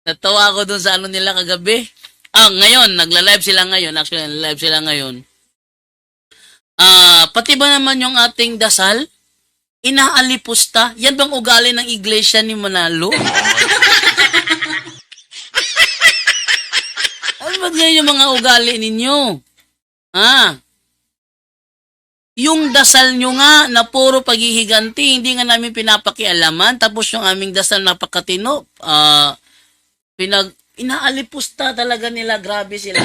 Natawa ako dun sa ano nila kagabi. Ngayon, nagla-live sila ngayon. Actually, nagla-live sila ngayon. Pati ba naman yung ating dasal? Inaalipusta? Yan bang ugali ng iglesia ni Manalo? Ano ba ganyan yung mga ugali ninyo? Ah, yung dasal nyo nga na puro paghihiganti, hindi nga namin pinapakialaman. Tapos yung aming dasal napakatino, inaalipusta talaga nila. Grabe sila.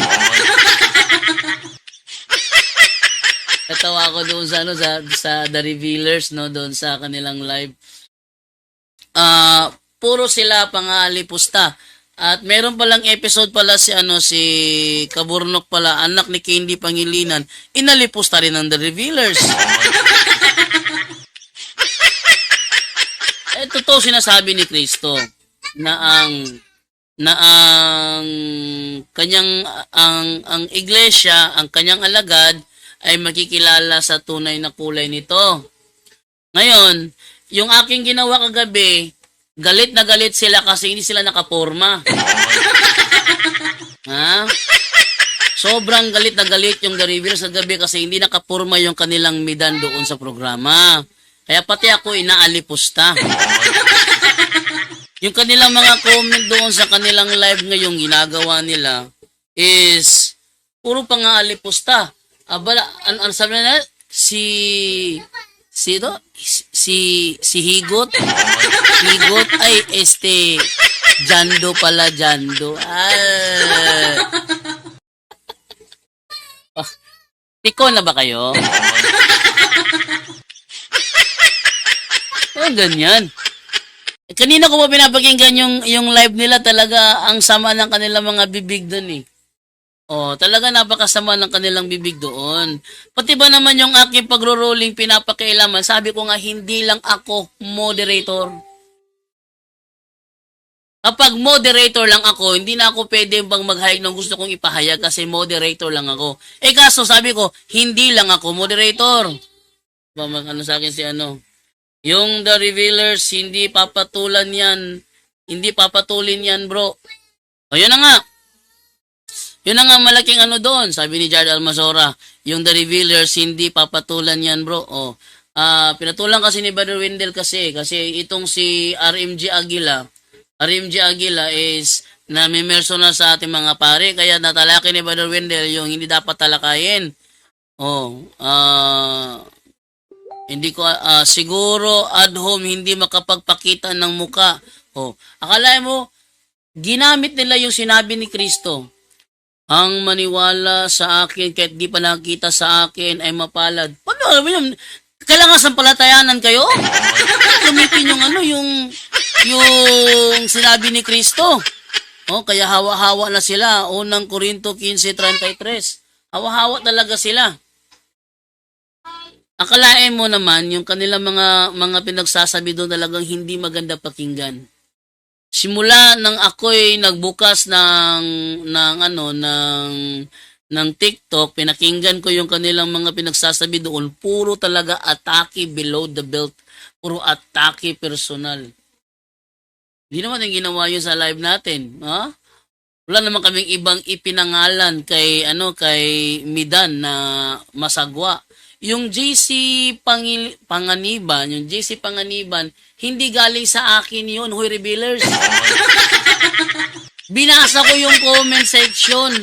Natawa ako doon sa sa The Revealers, no, doon sa kanilang live. Puro sila pangalipusta. At meron palang episode pala si Kaburnok pala, anak ni Candy Pangilinan, inalipusta rin ng The Revealers. Totoo sinasabi ni Kristo na ang kanyang ang iglesia, ang kanyang alagad ay makikilala sa tunay na kulay nito. Ngayon, yung aking ginawa kagabi, galit na galit sila kasi hindi sila nakaporma. Ha? Sobrang galit na galit yung The Revealers sa gabi kasi hindi nakaporma yung kanilang midan doon sa programa. Kaya pati ako inaalipusta. Yung kanilang mga comment doon sa kanilang live ngayong ginagawa nila is puro pang-aalipusta. Ano sabi na si Higot ay Jando pala, Jando. Tiko na ba kayo? Ganyan. Kanina ko pa pinapakinggan yung live nila, talaga ang sama ng kanilang mga bibig doon eh. Talaga napakasama ng kanilang bibig doon. Pati ba naman yung aking pagro-rolling pinapakailaman, sabi ko nga hindi lang ako moderator. Kapag moderator lang ako, hindi na ako pwede bang maghayag ng gusto kong ipahayag kasi moderator lang ako. Kaso sabi ko, hindi lang ako moderator. Ano sa akin si yung The Revealers, hindi papatulan yan. Hindi papatulin yan, bro. Yun na nga. Yun na nga malaking doon. Sabi ni Jared Almasora, yung The Revealers, hindi papatulan yan, bro. Pinatulan kasi ni Brother Wendell kasi itong si RMG Aguila is namimerso na sa ating mga pare, kaya natalaki ni Brother Wendell yung hindi dapat talakayin. Hindi ko siguro at home hindi makapagpakita ng muka. Akala mo ginamit nila yung sinabi ni Kristo. Ang maniwala sa akin kahit di pa nakita sa akin ay mapalad. Paano yun? Kailangan sampalatayanan kayo? Gamitin yung sinabi ni Kristo. Kaya hawa-hawa na sila. Unang Korinto 15:33. Hawa-hawa talaga sila. Akalain mo naman yung kanilang mga pinagsasabi doon talagang hindi maganda pakinggan. Simula nang ako'y nagbukas ng TikTok, pinakinggan ko yung kanilang mga pinagsasabi doon, puro talaga atake below the belt, puro atake personal. Hindi naman yung ginawa yun sa live natin, ha? Wala naman kaming ibang ipinangalan kay Midan na masagwa. Yung JC Panganiban, hindi galing sa akin yun, Huy Revealers. Binasa ko yung comment section.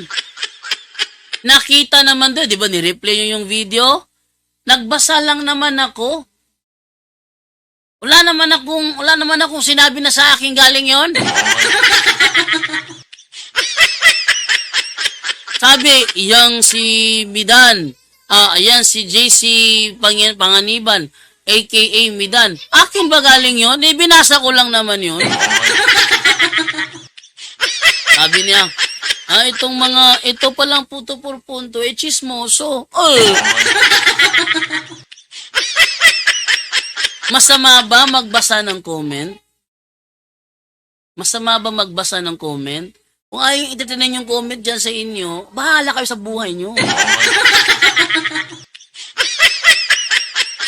Nakita naman doon, di ba, ni-replay nyo yung video? Nagbasa lang naman ako. Wala naman akong sinabi na sa akin galing yon. Sabi, yung si Midan, ayan si JC Panganiban, aka Midan. Akin ba galing yun? Binasa ko lang naman yun. Sabi niya, ito palang puto por punto, chismoso. Masama ba magbasa ng comment? Masama ba magbasa ng comment? Kung ayaw ititinan yung comment dyan sa inyo, bahala kayo sa buhay nyo.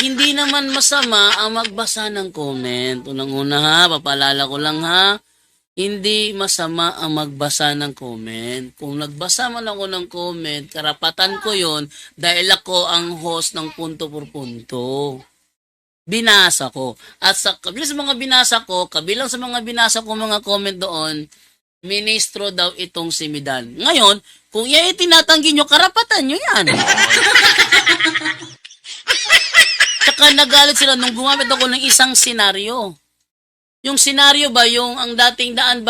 Hindi naman masama ang magbasa ng comment. Unang-una ha, papaalala ko lang ha, hindi masama ang magbasa ng comment. Kung nagbasa man ako ng comment, karapatan ko yon dahil ako ang host ng punto por punto. Binasa ko. At kabilang sa mga binasa ko mga comment doon, ministro daw itong si Midan. Ngayon, kung yan tinatanggi nyo, karapatan nyo yan. Tsaka nagalit sila nung gumamit ako ng isang senaryo. Yung senaryo ba, yung ang dating daan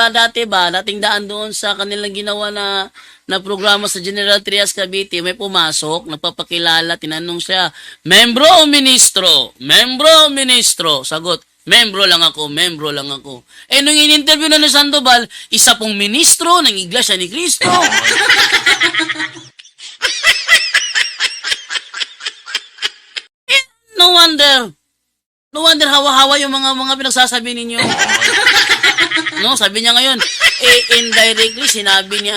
doon sa kanilang ginawa na programa sa General Trias Cavite, may pumasok, nagpapakilala, tinanong siya, membro o ministro? Membro o ministro? Sagot, membro lang ako. Eh, nung in-interview na ni Sandoval, isa pong ministro ng Iglesia ni Cristo. No wonder hawa-hawa yung mga pinagsasabi ninyo. No, sabi niya ngayon, indirectly sinabi ni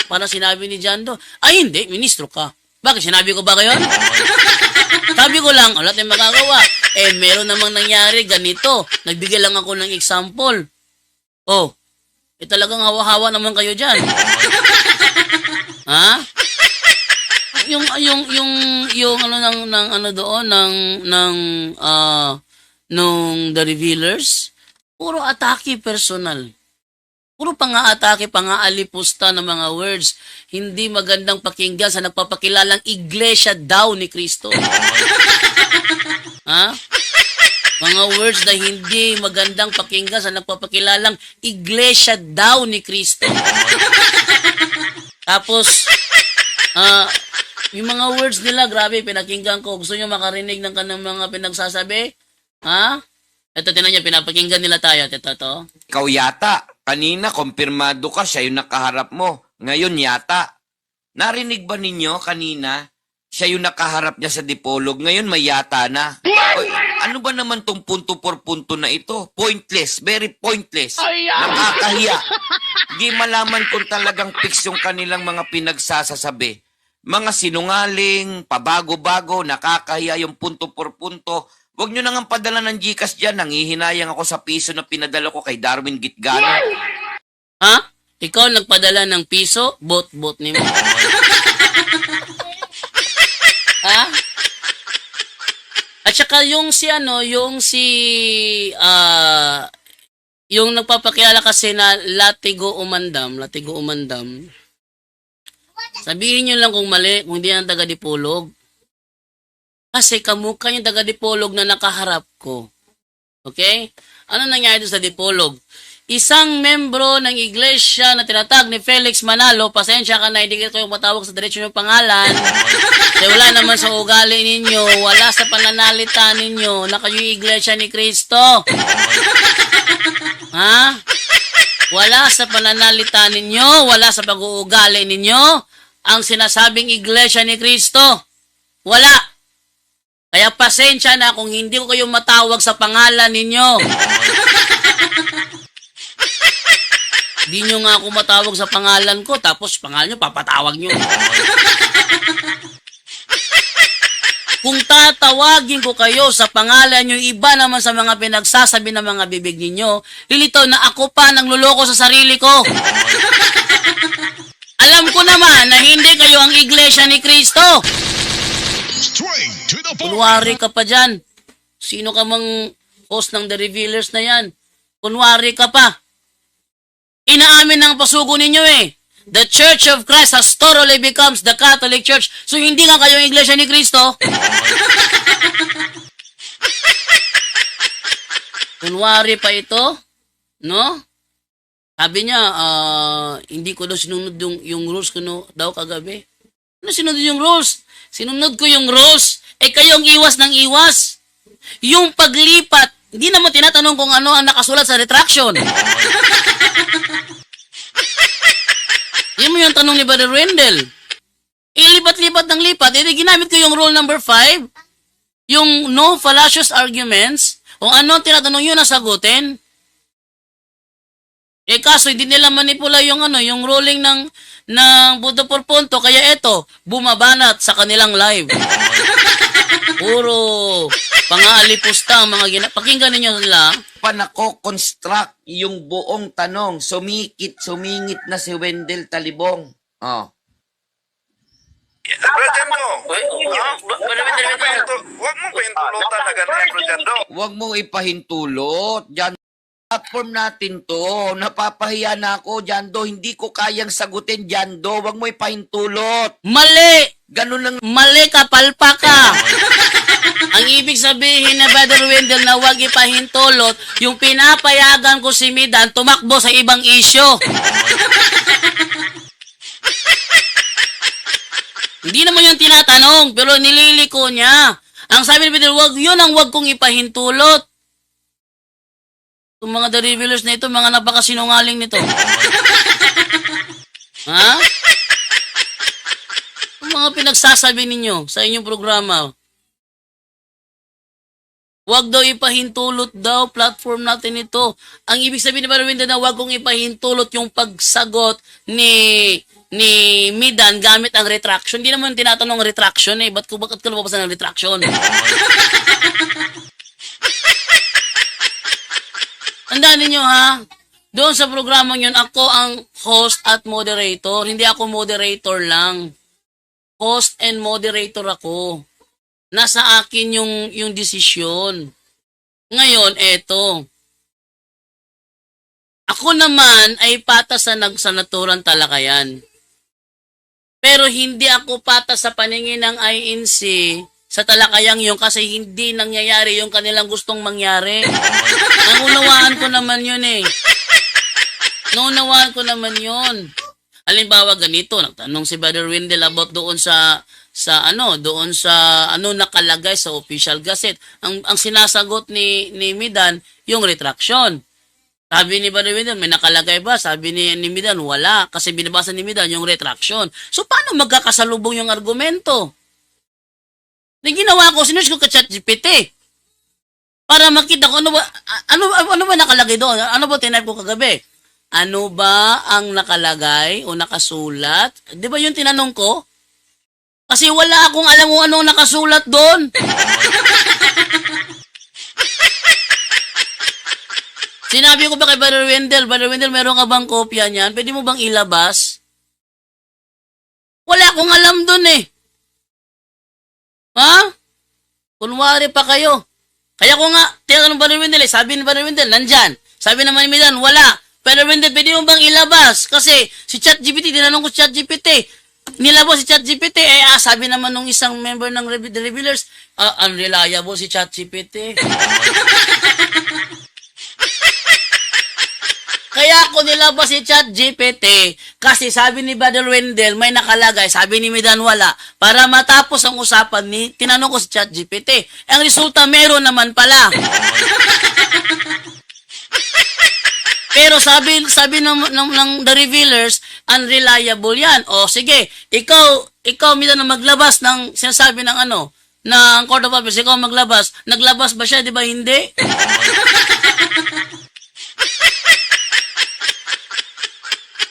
parang sinabi ni Jando, ay hindi, ministro ka. Bakit sinabi ko ba ngayon? Sabi ko lang, wala tayong magagawa. Meron namang nangyari ganito. Nagbigay lang ako ng example. Oh, talagang hawa-hawa naman kayo diyan. Ha? Yung ano doon nung The Revealers, puro atake personal. Puro pang-aatake, pang-aalipusta ng mga words. Hindi magandang pakinggan sa nagpapakilalang iglesia daw ni Kristo. Ha? Mga words na hindi magandang pakinggan sa nagpapakilalang iglesia daw ni Kristo. Tapos, yung mga words nila, grabe, pinakinggan ko. Gusto nyo makarinig ng kanang mga pinagsasabi? Ha? Ito, tinan nyo, pinapakinggan nila tayo. Ito. Ikaw yata. Kanina, kumpirmado ka, siya yung nakaharap mo. Ngayon yata. Narinig ba ninyo kanina? Siya yung nakaharap niya sa dipolog. Ngayon may yata na. Oy, ano ba naman tong punto por punto na ito? Pointless. Very pointless. Nakakahiya. Di malaman kung talagang fix yung kanilang mga pinagsasasabi. Mga sinungaling, pabago-bago, nakakahiya yung punto por punto. Huwag nyo nang padala ng Gcash dyan. Nangihinayang ako sa piso na pinadala ko kay Darwin Gitgano. Ha? Ikaw nagpadala ng piso? Bot ni mo. Ha? At saka yung nagpapakilala kasi na Latigo Umandam. Sabihin nyo lang kung mali, kung hindi yan taga-dipolog. Kasi kamukha yung taga-dipolog na nakaharap ko. Okay? Ano nangyari doon sa dipolog? Isang membro ng iglesia na tinatag ni Felix Manalo, pasensya ka na, hindi ko yung matawag sa diretsyo ng pangalan. Kasi wala naman sa ugali ninyo, wala sa pananalita ninyo, na kayo yung iglesia ni Cristo. Ha? Wala sa pananalita ninyo, wala sa pag-uugali ninyo, ang sinasabing iglesia ni Cristo. Wala. Kaya pasensya na kung hindi ko kayo matawag sa pangalan ninyo. Di nyo nga ako matawag sa pangalan ko, tapos pangalan nyo, papatawag nyo. Kung tatawagin ko kayo sa pangalan nyo, iba naman sa mga pinagsasabi ng mga bibig ninyo, lilitaw na ako pa nang luloko sa sarili ko. Alam ko naman na hindi kayo ang iglesia ni Cristo. Kunwari ka pa dyan. Sino ka mang host ng The Revealers na yan? Kunwari ka pa. Inaamin ng pasugo ninyo eh. The Church of Christ has totally becomes the Catholic Church. So hindi nga kayo ang iglesia ni Cristo. Kunwari pa ito, no? Sabi niya, hindi ko daw sinunod yung rules ko daw kagabi. Ano sinunod yung rules? Sinunod ko yung rules. Kayo ang iwas ng iwas. Yung paglipat, hindi naman tinatanong kung ano ang nakasulat sa retraction. Yan mo yung tanong ni Brother Wendell. Ilipat-lipat ng lipat. Ginamit ko yung rule number 5. Yung no fallacious arguments. Kung ano ang tinatanong yun, nasagutin. Kaso hindi nila manipula yung ruling ng punto por punto. Kaya eto, bumabanat sa kanilang live. Puro Pang-aalipusta ang mga pakinggan ninyo sila. Pa nako-construct yung buong tanong. Sumingit na si Wendell Talibong. Oh. Rajando, Wait, huwag mong pahintulutan na ganyan, Rajando. Huwag mong ipahintulot. Diyan, platform natin to. Napapahiya na ako, Jando. Hindi ko kayang sagutin, Jando. Huwag mo ipahintulot. Mali! Ganun lang. Mali ka, palpa ka! Ang ibig sabihin na Brother Wendell na huwag ipahintulot, yung pinapayagan ko si Midan tumakbo sa ibang isyo. Hindi naman yung tinatanong, pero nililiko niya. Ang sabi ni Peter, yun ang wag kong ipahintulot. Itong mga The Revealers na ito, mga napakasinungaling nito. Ha? Yung mga pinagsasabi ninyo sa inyong programa, wag daw ipahintulot daw, platform natin ito. Ang ibig sabihin ni Brother Wendell na wag kong ipahintulot yung pagsagot ni Midan gamit ang retraction. Hindi naman tinatanong ang retraction eh. Bakit ka lumabasa ng retraction? Tandaan ninyo ha, doon sa programang yun, ako ang host at moderator. Hindi ako moderator lang. Host and moderator ako. Nasa akin yung desisyon. Ngayon, eto. Ako naman ay patas sa naturang talakayan. Pero hindi ako patas sa paningin ng INC sa talakayang yun kasi hindi nangyayari yung kanilang gustong mangyari. Naunawaan ko naman yun eh. Naunawaan ko naman yun. Halimbawa ganito, nagtanong si Brother Wendell about doon sa nakalagay sa official gazette. Ang sinasagot ni Midan, yung retraction. Sabi ni Brother Wendell, may nakalagay ba? Sabi ni Midan, wala. Kasi binabasa ni Midan yung retraction. So, paano magkakasalubong yung argumento? Ginawa ko, sinush ko ka ChatGPT. Para makita ko, ano ba nakalagay doon? Ano ba tinaype ko kagabi? Ano ba ang nakalagay o nakasulat? Di ba yung tinanong ko? Kasi wala akong alam kung anong nakasulat doon. Sinabi ko ba kay Brother Wendell, meron ka bang kopya niyan? Pwede mo bang ilabas? Wala akong alam doon eh. Ha? Kunwari pa kayo. Kaya ko nga, tinatanong Brother Wendell eh, sabi ni Brother Wendell, nandyan. Sabi naman ni Midan, wala. Brother Wendell, pwede mo bang ilabas? Kasi si ChatGPT, tinanong ko si ChatGPT, nilabas si ChatGPT, sabi naman nung isang member ng The Revealers, unreliable si ChatGPT. Kaya ako nilabas si ChatGPT kasi sabi ni Brother Wendell may nakalagay, sabi ni Midan wala. Para matapos ang usapan tinanong ko si ChatGPT. Ang resulta meron naman pala. Pero sabi ng The Revealers, unreliable yan. O sige, ikaw Midan na maglabas ng sinasabi ng ng Court of Appeals, ikaw maglabas. Naglabas ba siya, di ba? Hindi.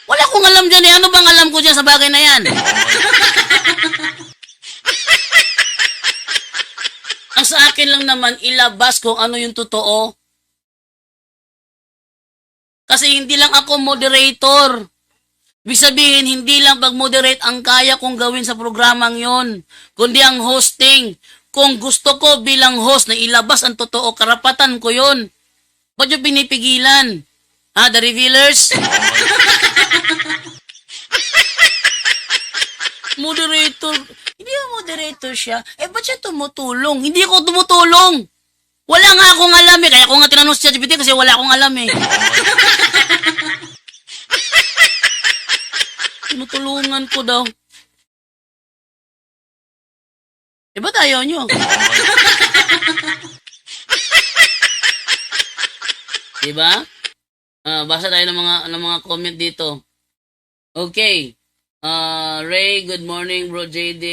Wala akong alam dyan eh. Ano bang alam ko dyan sa bagay na yan? Ang sa akin lang naman, ilabas kung ano yung totoo. Kasi hindi lang ako moderator. Ibig sabihin, hindi lang pag-moderate ang kaya kong gawin sa programang yon, kundi ang hosting. Kung gusto ko bilang host na ilabas ang totoo, karapatan ko yon. Ba't yung pinipigilan? Ha, The Revealers? Moderator. Hindi ako moderator siya. Ba't siya tumutulong? Hindi ako tumutulong. Wala nga akong alam eh. Kaya ako nga tinanong si ChatGPT kasi wala akong alam eh. Tinutulungan ko daw. Ba't ayaw nyo? Diba? Basa tayo ng mga comment dito. Okay. Ray, good morning bro JD.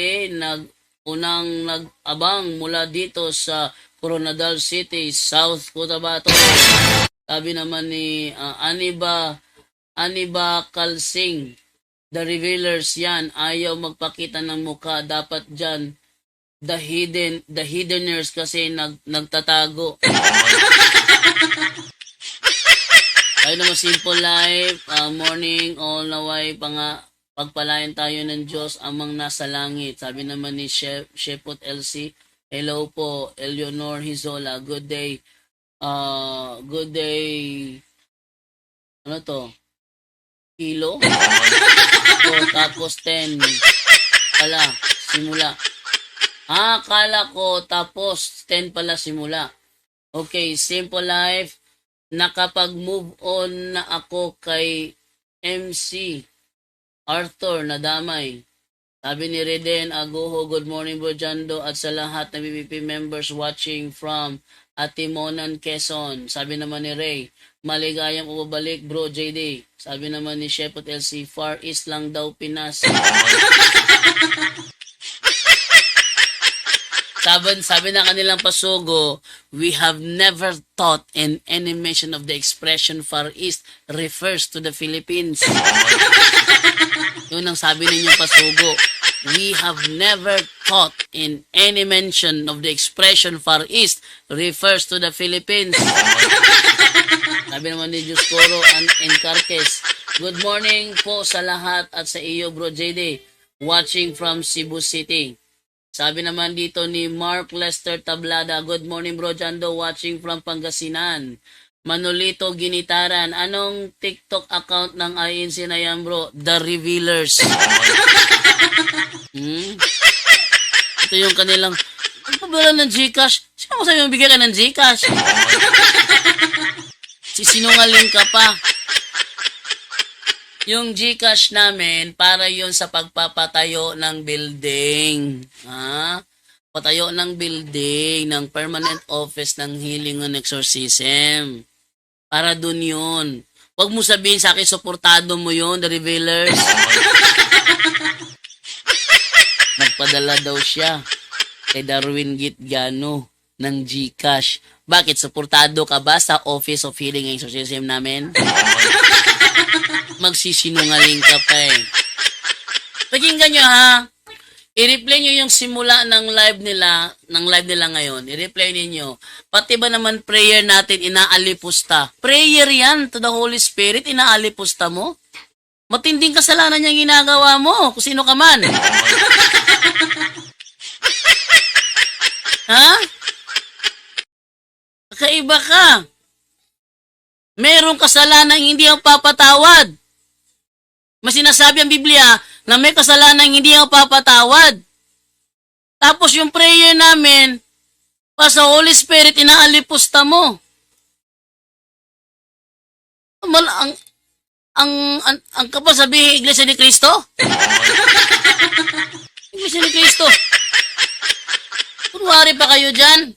Unang nag-abang mula dito sa Coronadal City, South Cotabato. Sabi naman ni Aniba Kalsing, The Revealers yan, ayaw magpakita ng mukha, dapat dyan the hiddeners kasi nagtatago. Tayo naman simple life, morning, all naway, pagpalain tayo ng Diyos amang nasa langit. Sabi naman ni Shepot LC, hello po, Eleanor Hizola, good day. Good day, ano to? Kilo? Tapos 10 pala, simula. Akala ko tapos 10 pala simula. Okay, simple life. Nakapag-move on na ako kay MC Arthur Nadamay. Sabi ni Reden Aguho, good morning Bro Jando at sa lahat ng BBP members watching from Atimonan, Quezon. Sabi naman ni Ray, maligayang pabalik Bro JD. Sabi naman ni Shepot LC, Far East lang daw Pinas. Sabi na kanilang pasugo, we have never thought in any mention of the expression Far East refers to the Philippines. Yun ang sabi ninyong pasugo. We have never thought in any mention of the expression Far East refers to the Philippines. Sabi naman ni Juscoro and Encarques, good morning po sa lahat at sa iyo Bro JD, watching from Cebu City. Sabi naman dito ni Mark Lester Tablada, good morning Bro Jando, watching from Pangasinan. Manolito Ginitaran, anong TikTok account ng INC na yan bro? The Revealers. Ito yung kanilang, ang pabala ng Gcash? Sino mo sabi mong bigyan ka ng Gcash? Sinungaling ka pa. Yung Gcash namin, para yun sa pagpapatayo ng building. Patayo ng building, ng permanent office ng healing and exorcism. Para dun yun. Huwag mo sabihin sa akin, suportado mo yun, The Revealers. Nagpadala daw siya kay Darwin Gitgano ng Gcash. Bakit? Suportado ka ba sa Office of Healing and Exorcism namin? Magsisinungaling ka pa eh. Pakinggan nyo ha. I-replay nyo yung simula ng live nila ngayon. I-replay ninyo. Pati ba naman prayer natin inaalipusta? Prayer yan to the Holy Spirit, inaalipusta mo? Matinding kasalanan niyang ginagawa mo, kung sino ka man. Ha? Kakaiba ka. Merong kasalanan hindi ang papatawad. Mas sinasabi ang Biblia na may kasalanan hindi ang papatawad. Tapos yung prayer namin, pa sa Holy Spirit, inaalipusta mo. Ang kapal sabihin, Iglesia ni Cristo? Iglesia ni Cristo. Kunwari pa kayo dyan.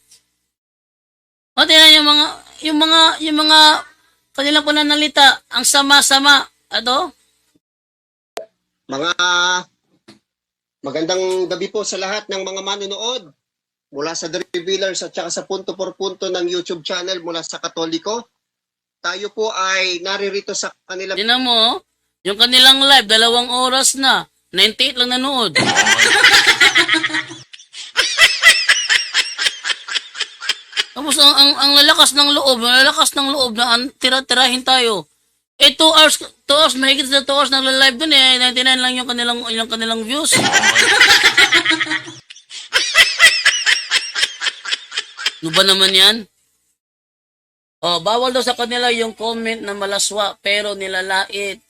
O, tingnan yung mga kanilang pananalita, ang sama-sama. Ato? Mga magandang gabi po sa lahat ng mga manonood mula sa The Revealers at saka sa Punto por Punto ng YouTube channel mula sa Katoliko. Tayo po ay naririto sa kanilang... Tingnan mo, yung kanilang live, 2 oras na. 98 lang nanood. Tapos ang lalakas ng loob na tira-tirahin tayo. 2 hours, mahigit sa 2 hours nagla-live dun eh. 99 lang yung kanilang views. Ano ba naman yan? Bawal daw sa kanila yung comment na malaswa, pero nilait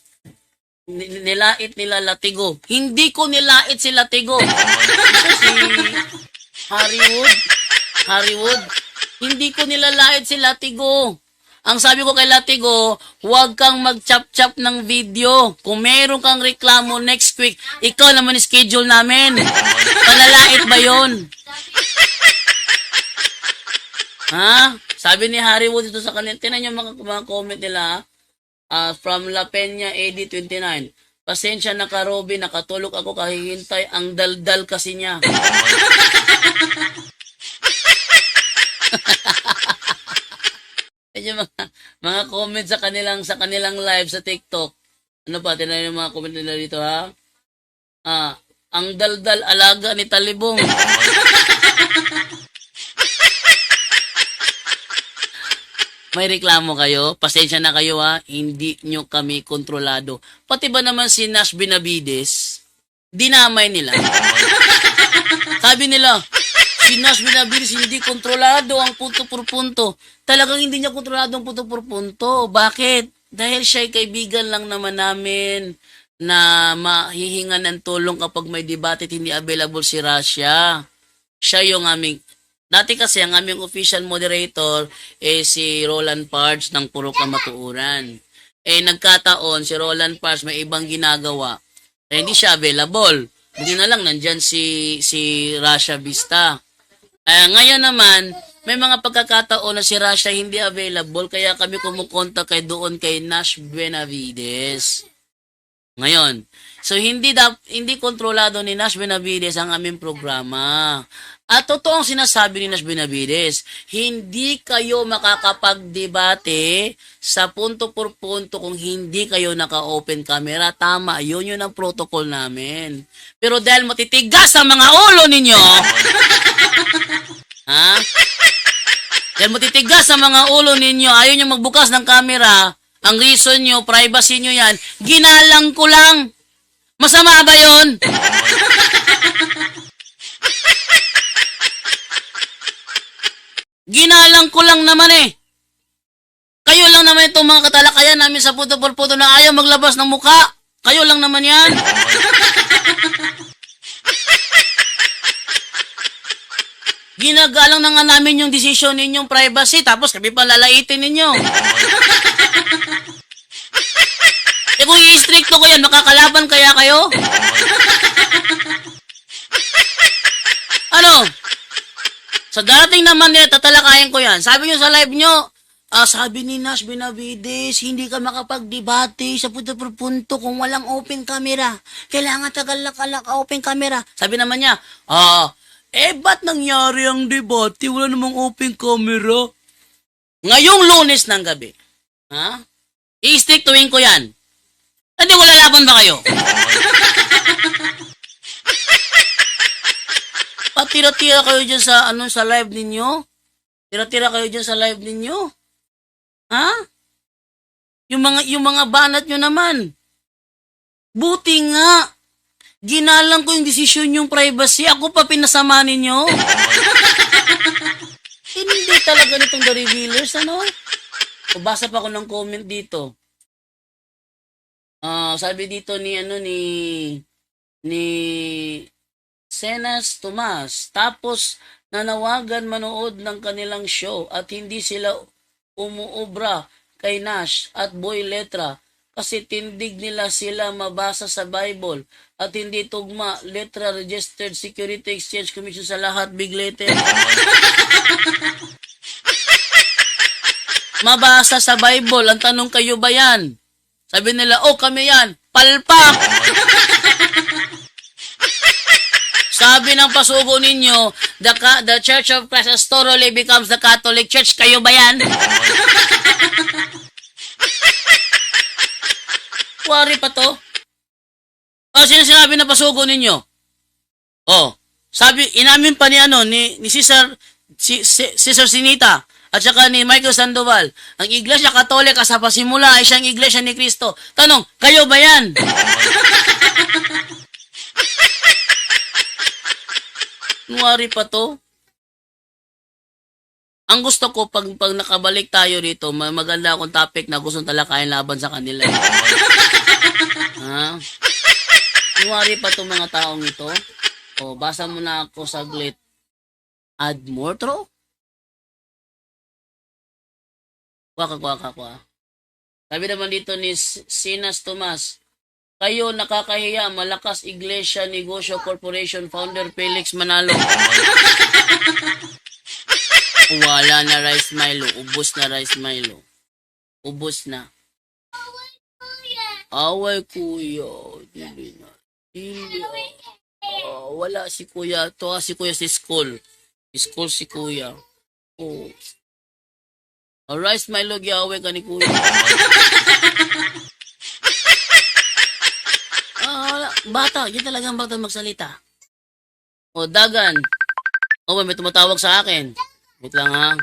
nila Latigo. Hindi ko nilait si Latigo. Si Harrywood. Hindi ko nilalait si Latigo. Ang sabi ko kay Latigo, huwag kang mag-chop-chop ng video. Kung meron kang reklamo next week, ikaw naman schedule namin. Palalait ba yun? Ha? Sabi ni Harrywood dito sa kanila, tinan yung mga comment nila, from La Peña AD 29. Pasensya na ka, Robby, nakatulog ako kahihintay, ang daldal kasi niya. Yung mga comment sa kanilang live sa TikTok. Ano pa, tinan yung mga comment nila dito ha? Ang daldal alaga ni Talibong. may reklamo kayo, pasensya na kayo ha, hindi nyo kami kontrolado. Pati ba naman si Nash Benavides, dinamay nila. Sabi nila, si Nash Benavides hindi kontrolado ang punto por punto. Talagang hindi niya kontrolado ang punto por punto. Bakit? Dahil siya'y kaibigan lang naman namin na mahihinga ng tulong kapag may debate at hindi available si Russia. Siya yung aming, dati kasi ang aming official moderator si Roland Pards ng Puro Kamatuuran. Nagkataon si Roland Pards may ibang ginagawa. Hindi siya available. Hindi na lang nandyan si Russia Vista. Ngayon naman, may mga pagkakataon na si Russia hindi available kaya kami kumukontak doon kay Nash Benavides. Ngayon, so hindi kontrolado ni Nash Benavides ang aming programa. At totoo ang sinasabi ni Nash Benavides, hindi kayo makakapagdebate sa punto por punto kung hindi kayo naka-open camera. Tama, yun ang protocol namin. Pero dahil matitigas ang mga ulo ninyo, ha? Dahil matitigas ang mga ulo ninyo, ayaw nyo magbukas ng camera, ang reason nyo, privacy nyo yan, ginalang ko lang. Masama ba yun? Ginalang ko lang naman eh. Kayo lang naman itong mga katalakayan namin sa puto-puto na ayaw maglabas ng mukha. Kayo lang naman yan. Ginagalang na nga namin yung desisyon ninyong privacy tapos kami pa lalaitin ninyo. Kung i-stricto ko yan, makakalaban kaya kayo? Ano? Sa darating naman nila, tatalakayin ko yan. Sabi nyo sa live nyo, sabi ni Nash Benavides, hindi ka makapag-debate sa punto per punto kung walang open camera. Kailangan tagal-tagal open camera. Sabi naman niya, ba't nangyari ang debate? Wala namang open camera. Ngayong Lunes ng gabi, i-strictuin ko yan. Hindi wala laban ba kayo? Tira-tira kayo dyan sa live ninyo? Tira-tira kayo dyan sa live ninyo? Ha? Yung mga banat nyo naman. Buti nga. Ginalang ko yung desisyon yung privacy. Ako pa pinasama ninyo. Hindi talaga nitong The Revealers, ano? Basa pa ako ng comment dito. Sabi dito ni Senas Tomas, tapos nanawagan manood ng kanilang show at hindi sila umuobra kay Nash at Boy Letra kasi tindig nila sila mabasa sa Bible at hindi tugma letra registered Security Exchange Commission sa lahat big letter. Mabasa sa Bible, ang tanong kayo ba yan? Sabi nila, kami yan, palpak! Sabi ng pasugo ninyo, the Church of Christ has thoroughly becomes the Catholic Church. Kayo ba yan? Wari pa to? Sino sinabi na pasugo ninyo? Sabi, inamin pa ni Cesar Sinita at saka ni Michael Sandoval, ang Iglesia Katolika sa pasimula ay siyang Iglesia ni Cristo. Tanong, kayo ba yan? Nuwari pa to. Ang gusto ko, pag nakabalik tayo dito, maganda akong topic na gustong talakayin laban sa kanila. Nuwari pa to mga taong ito. Basa mo na ako saglit. Add more, tro? Kwa. Sabi naman dito ni Sinas Tomas, kayo nakakahiya, Malakas Iglesia Negosyo Corporation Founder Felix Manalo. Wala na Rice Milo, ubos na Rice Milo. Ubos na. Away kuya. Hindi. Wala si kuya. Ito si kuya si school. School si kuya. Rice Milo, giaway ka ni kuya. Bata, yun talagang bata magsalita. Dagan. May tumatawag sa akin. Wait lang ha.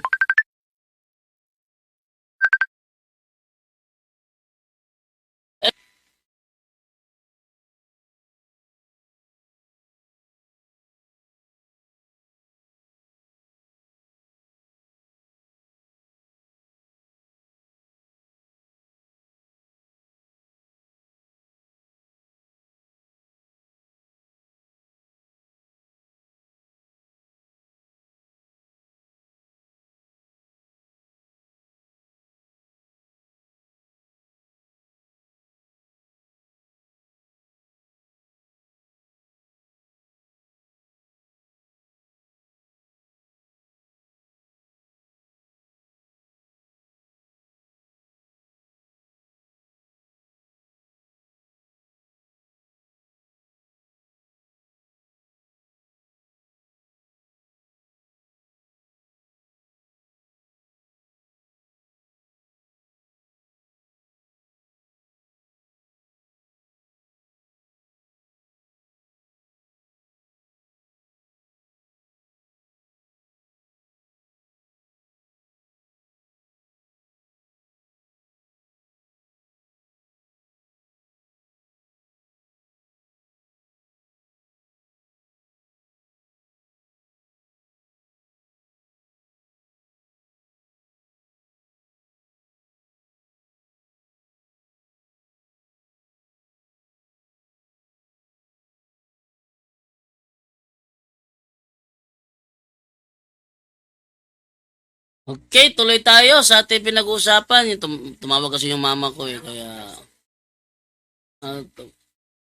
Okay, tuloy tayo sa ating pinag-uusapan. Yung tumawag kasi yung mama ko eh, kaya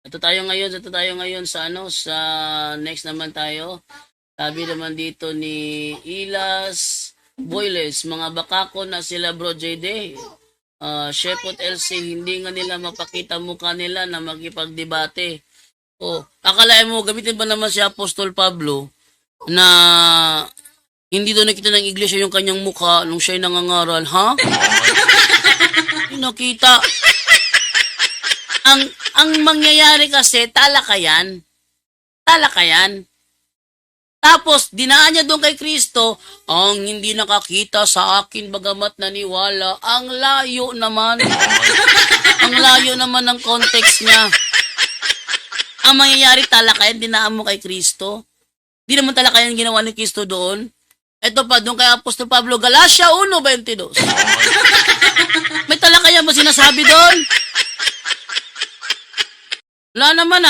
ito tayo ngayon sa sa next naman tayo. Sabi naman dito ni Ilas Boyles, mga bakako na sila Bro JD. Shepot LC, hindi nga nila mapakita mukha nila na makipagdebate. Akalain mo, gamitin ba naman si Apostol Pablo na hindi doon nakita ng iglesia yung kanyang mukha nung siya'y nangangaral, ha? Hindi nakita. Ang mangyayari kasi, talakayan. Talakayan. Tapos, dinaan niya doon kay Kristo, ang hindi nakakita sa akin bagamat naniwala. Ang layo naman. Ang layo naman ng context niya. Ang mangyayari, talakayan, dinaan mo kay Kristo. Di naman talakayan ginawa ni Kristo doon. Ito pa, doon kay Apostol Pablo, Galatia 1:22. May talakayan ba sinasabi doon? Wala naman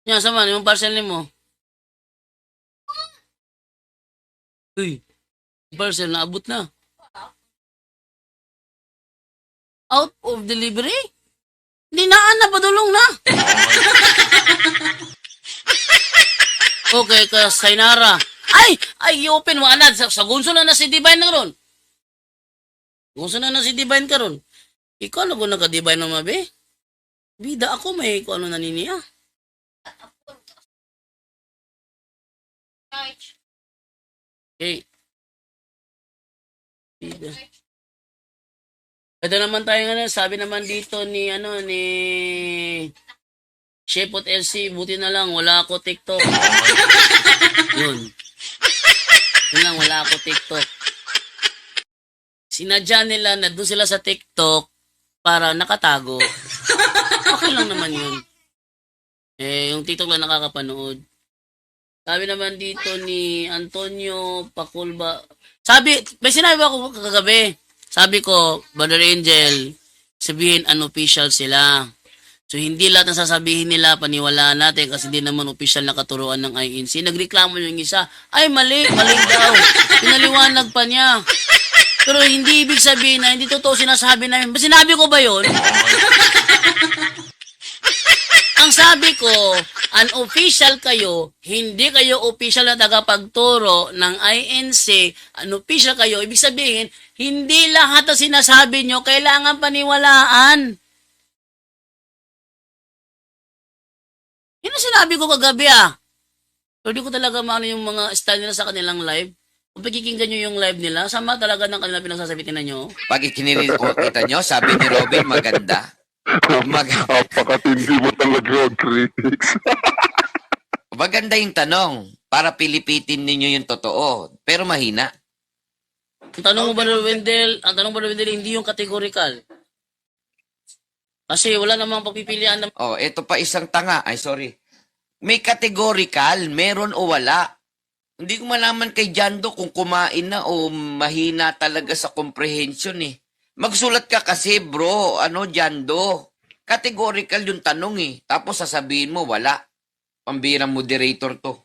Yan, sama, yung parcel ni mo. Uy, parcel, naabot na. Out of delivery? Dinaan na, padulong na. Okay, ka Sainara. Ay, open mo, anad. Sa gunso na si Divine na ron. Gunso na si Divine ka ron. Ikaw na kung naka-Divine na mabe? Bida ako, may kung ano naniniya. Okay. Bida. Ito naman tayo ngayon, sabi naman dito ni Shepot LC, buti na lang, wala ako TikTok. Yun. Yun lang, wala ako TikTok. Sinadya nila na doon sila sa TikTok para nakatago. Okay lang naman yun. Yung TikTok lang nakakapanood. Sabi naman dito ni Antonio Paculba. May sinabi ako kagabi. Sabi ko, Brother Angel, sabihin unofficial sila. So, hindi lahat ng sasabihin nila, paniwalaan natin kasi hindi naman official na katuruan ng INC. Nagreklamo yung isa, ay mali daw. Pinaliwanag pa niya. Pero hindi ibig sabihin na hindi totoo sinasabi namin. Sinabi ko ba yun? Ang sabi ko, unofficial kayo, hindi kayo official na tagapagturo ng INC, unofficial kayo, ibig sabihin, hindi lahat na sinasabi nyo kailangan paniwalaan. Yun ang sinabi ko kagabi Pero di ko talaga maano yung mga style nila sa kanilang live. Kung pagkikinggan nyo yung live nila, sama talaga ng kanilang pinagsasabitin na nyo. Pag ikinirin ko, kita nyo, sabi ni Robin, maganda. Napakatindi mo talaga, critics. Maganda yung tanong para pilipitin ninyo yung totoo, pero mahina. Ang tanong mo ba, Wendell, hindi yung categorical. Kasi wala namang pagpipilian ng... Ito pa isang tanga. Ay, sorry. May categorical, meron o wala. Hindi ko malaman kay Jando kung kumain na o mahina talaga sa comprehension eh. Magsulat ka kasi, bro. Jando? Categorical yung tanong Tapos sasabihin mo, wala. Pambirang moderator to.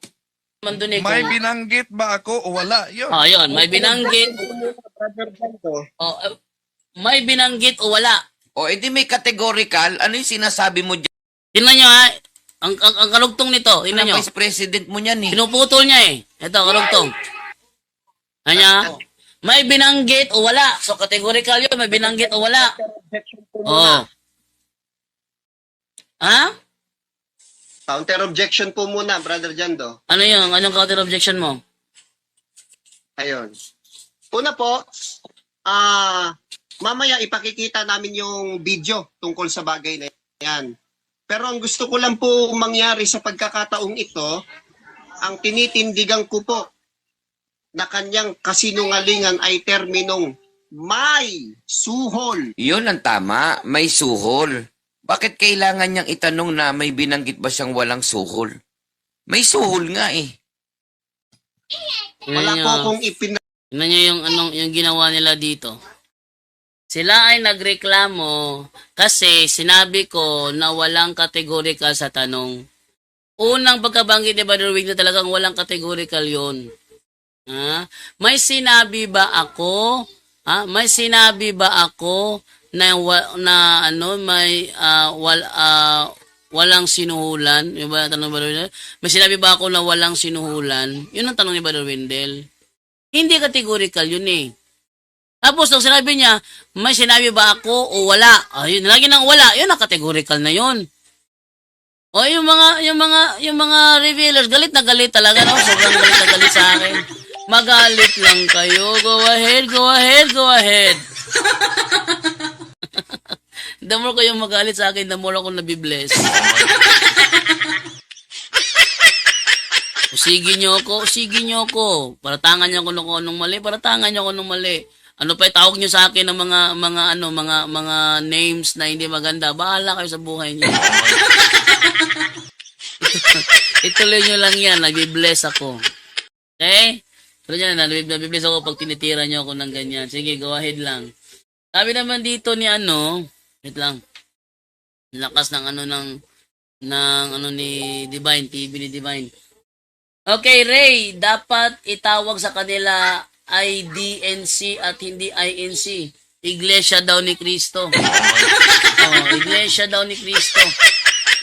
May binanggit ba ako o wala? Yun. Yun. May binanggit. May binanggit o wala. Edi may categorical. Ano yung sinasabi mo dyan? Tingnan nyo ang karugtong nito. Tingnan nyo. Vice President mo niyan Pinuputol niya Ito, karugtong. Ano? May binanggit o wala. So, categorical yun. May binanggit o wala. Counter objection po muna, Brother Jando. Ano yun? Anong counter objection mo? Ayun. Una po, mamaya ipakikita namin yung video tungkol sa bagay na yan. Pero ang gusto ko lang po mangyari sa pagkakataong ito, ang tinitindigan ko po na kanyang kasinungalingan ay terminong may suhol. Yun ang tama. May suhol. Bakit kailangan niyang itanong na may binanggit ba siyang walang suhol? May suhol nga Wala po akong Tingnan niyo yung ginawa nila dito. Sila ay nagreklamo kasi sinabi ko na walang categorical sa tanong. Unang pagkabanggit ni Brother Wig na talagang walang categorical yon. Ha? May sinabi ba ako? Ha? May sinabi ba ako na na ano may walang sinuhulan? Yung ba tanong ni Brother Wendell? May sinabi ba ako na walang sinuhulan? Yun ang tanong ni Brother Wendell. Hindi categorical yun eh. Tapos nung sinabi niya, may sinabi ba ako o wala? Ayun, lagi nang wala. Yun ang categorical na yun. O yung mga revealers, galit na galit talaga, no? Sobrang galit na galit sa akin. Magalit lang kayo. Go ahead, go ahead, go ahead. The more kayong magalit sa akin, the more ako nabibless. Sige nyo ako. Paratangan nyo ako kung anong mali, paratangan nyo ako nung mali. Ano pa itawag nyo sa akin ng mga names na hindi maganda, bahala kayo sa buhay nyo. Ituloy nyo lang yan, nabibless ako. Okay? Tuloy nyo na, nabibless ako pag tinitira nyo ako ng ganyan. Sige, go ahead lang. Sabi naman dito ni wait lang. Lakas ng ni Divine, TV ni Divine. Okay, Ray, dapat itawag sa kanila IDNC at hindi INC. Iglesia daw ni Cristo. Iglesia daw ni Cristo.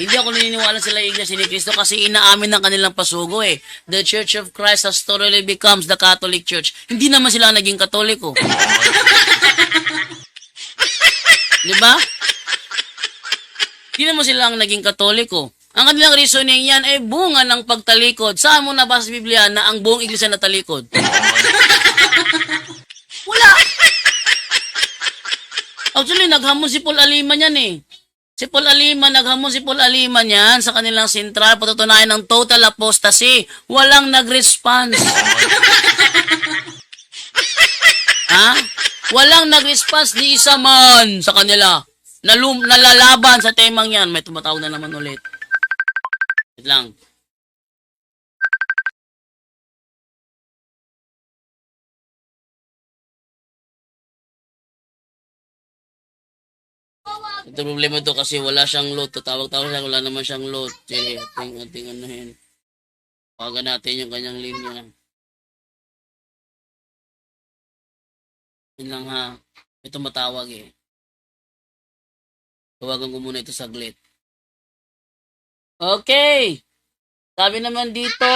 Hindi ako naniniwala sila Iglesia ni Cristo kasi inaamin ng kanilang pasugo eh. The Church of Christ has totally becomes the Catholic Church. Hindi naman sila naging Katoliko. Di ba? Hindi naman sila ang naging Katoliko. Ang kanilang reasoning yan ay bunga ng pagtalikod. Saan mo nabasa sa Biblia na ang buong iglesia natalikod? Wala. Actually, naghamon si Paul Aliman yan eh. Naghamon si Paul Aliman yan sa kanilang sentral patutunayan ng total apostasy. Walang nag-response. Ha? Walang nag-response ni isa man sa kanila. Nalalaban sa temang yan. May tumatawag na naman ulit. Wait lang. Ito problema ito kasi wala siyang load. Tatawag-tawag siya, wala naman siyang load. Sige, ating anuhin. Pawagan natin yung kanyang linya. Yun lang ha. Ito matawag eh. Tawagan ko muna ito saglit. Okay. Sabi naman dito,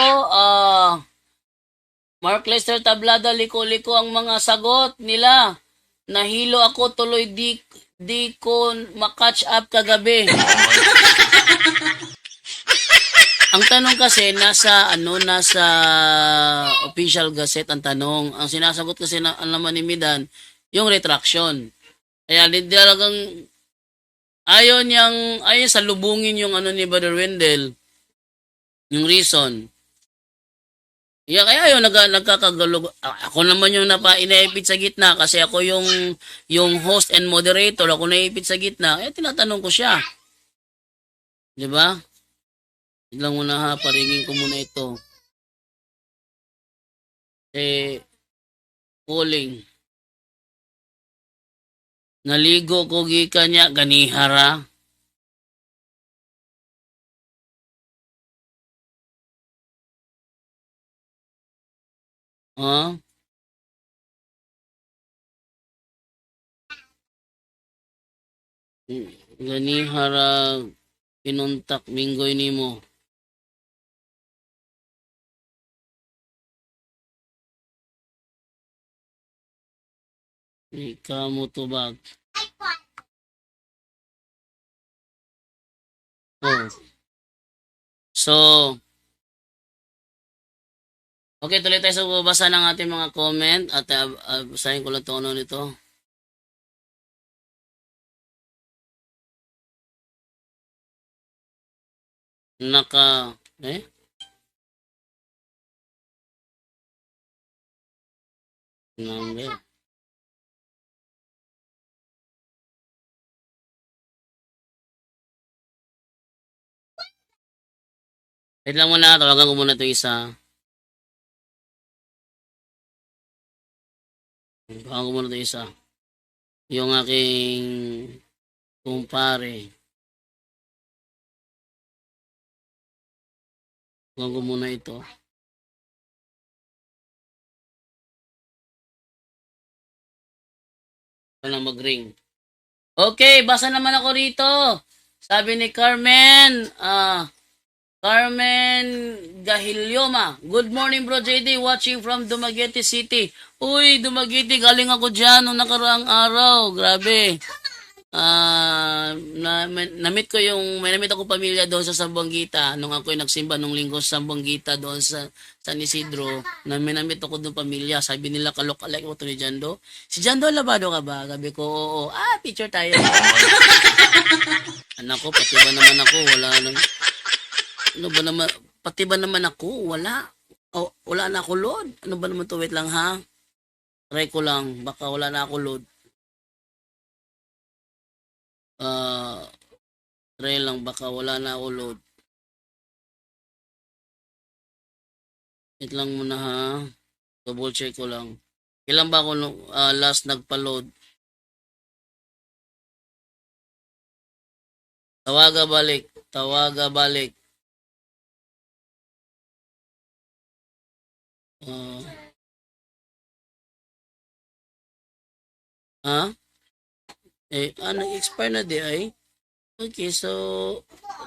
Mark Lester Tablada, liko-liko ang mga sagot nila. Nahilo ako tuloy di ko makatch up kagabi. Ang tanong kasi nasa official gazette ang tanong. Ang sinasagot kasi ang laman ni Midan yung retraction. Kaya talagang ayaw salubungin yung ni Brother Wendell yung reason. Kaya yun, nagkakagalo. Ako naman yung inaipit sa gitna kasi ako yung host and moderator. Ako naipit sa gitna. Kaya tinatanong ko siya. Di ba? Lang muna ha, paringin ko muna ito. Calling. Naligo ko gikan niya, ganihara. Ganihara pinuntak minggoy nimo. Ikaw mo tubag. So, okay, tuloy tayo sa babasa ng ating mga comment at basahin ko lang ito nito. Number. Wait lang muna, tawagan ko muna ito isa. Tawagan ko muna ito isa. Yung aking kumpare. Huwag ko muna ito. Walang mag-ring. Okay, basa naman ako rito. Sabi ni Carmen Gahilioma. Good morning, Bro JD. Watching from Dumaguete City. Uy, Dumaguete, galing ako dyan noong nakaraang araw. Grabe. Namit ko may namit ako pamilya doon sa Sambuanguita nung ako'y nagsimba nung linggo sa Sambuanguita doon sa San Isidro. Namit ako doon pamilya. Sabi nila, kalok-alek mo to ni Jando. Si Jando, labado ka ba? Sabi ko, oo. Picture tayo. Anak ko, pati ba naman ako? Wala nang... Ano ba naman? Pati ba naman ako? Wala. Wala na ako load. Ano ba naman to? Wait lang ha. Try ko lang. Baka wala na ako load. Try lang. Baka wala na ako load. Wait lang muna ha. Double check ko lang. Kailan ba ako last nagpa-load? Tawaga balik. Nag-expire na di ay. Okay, so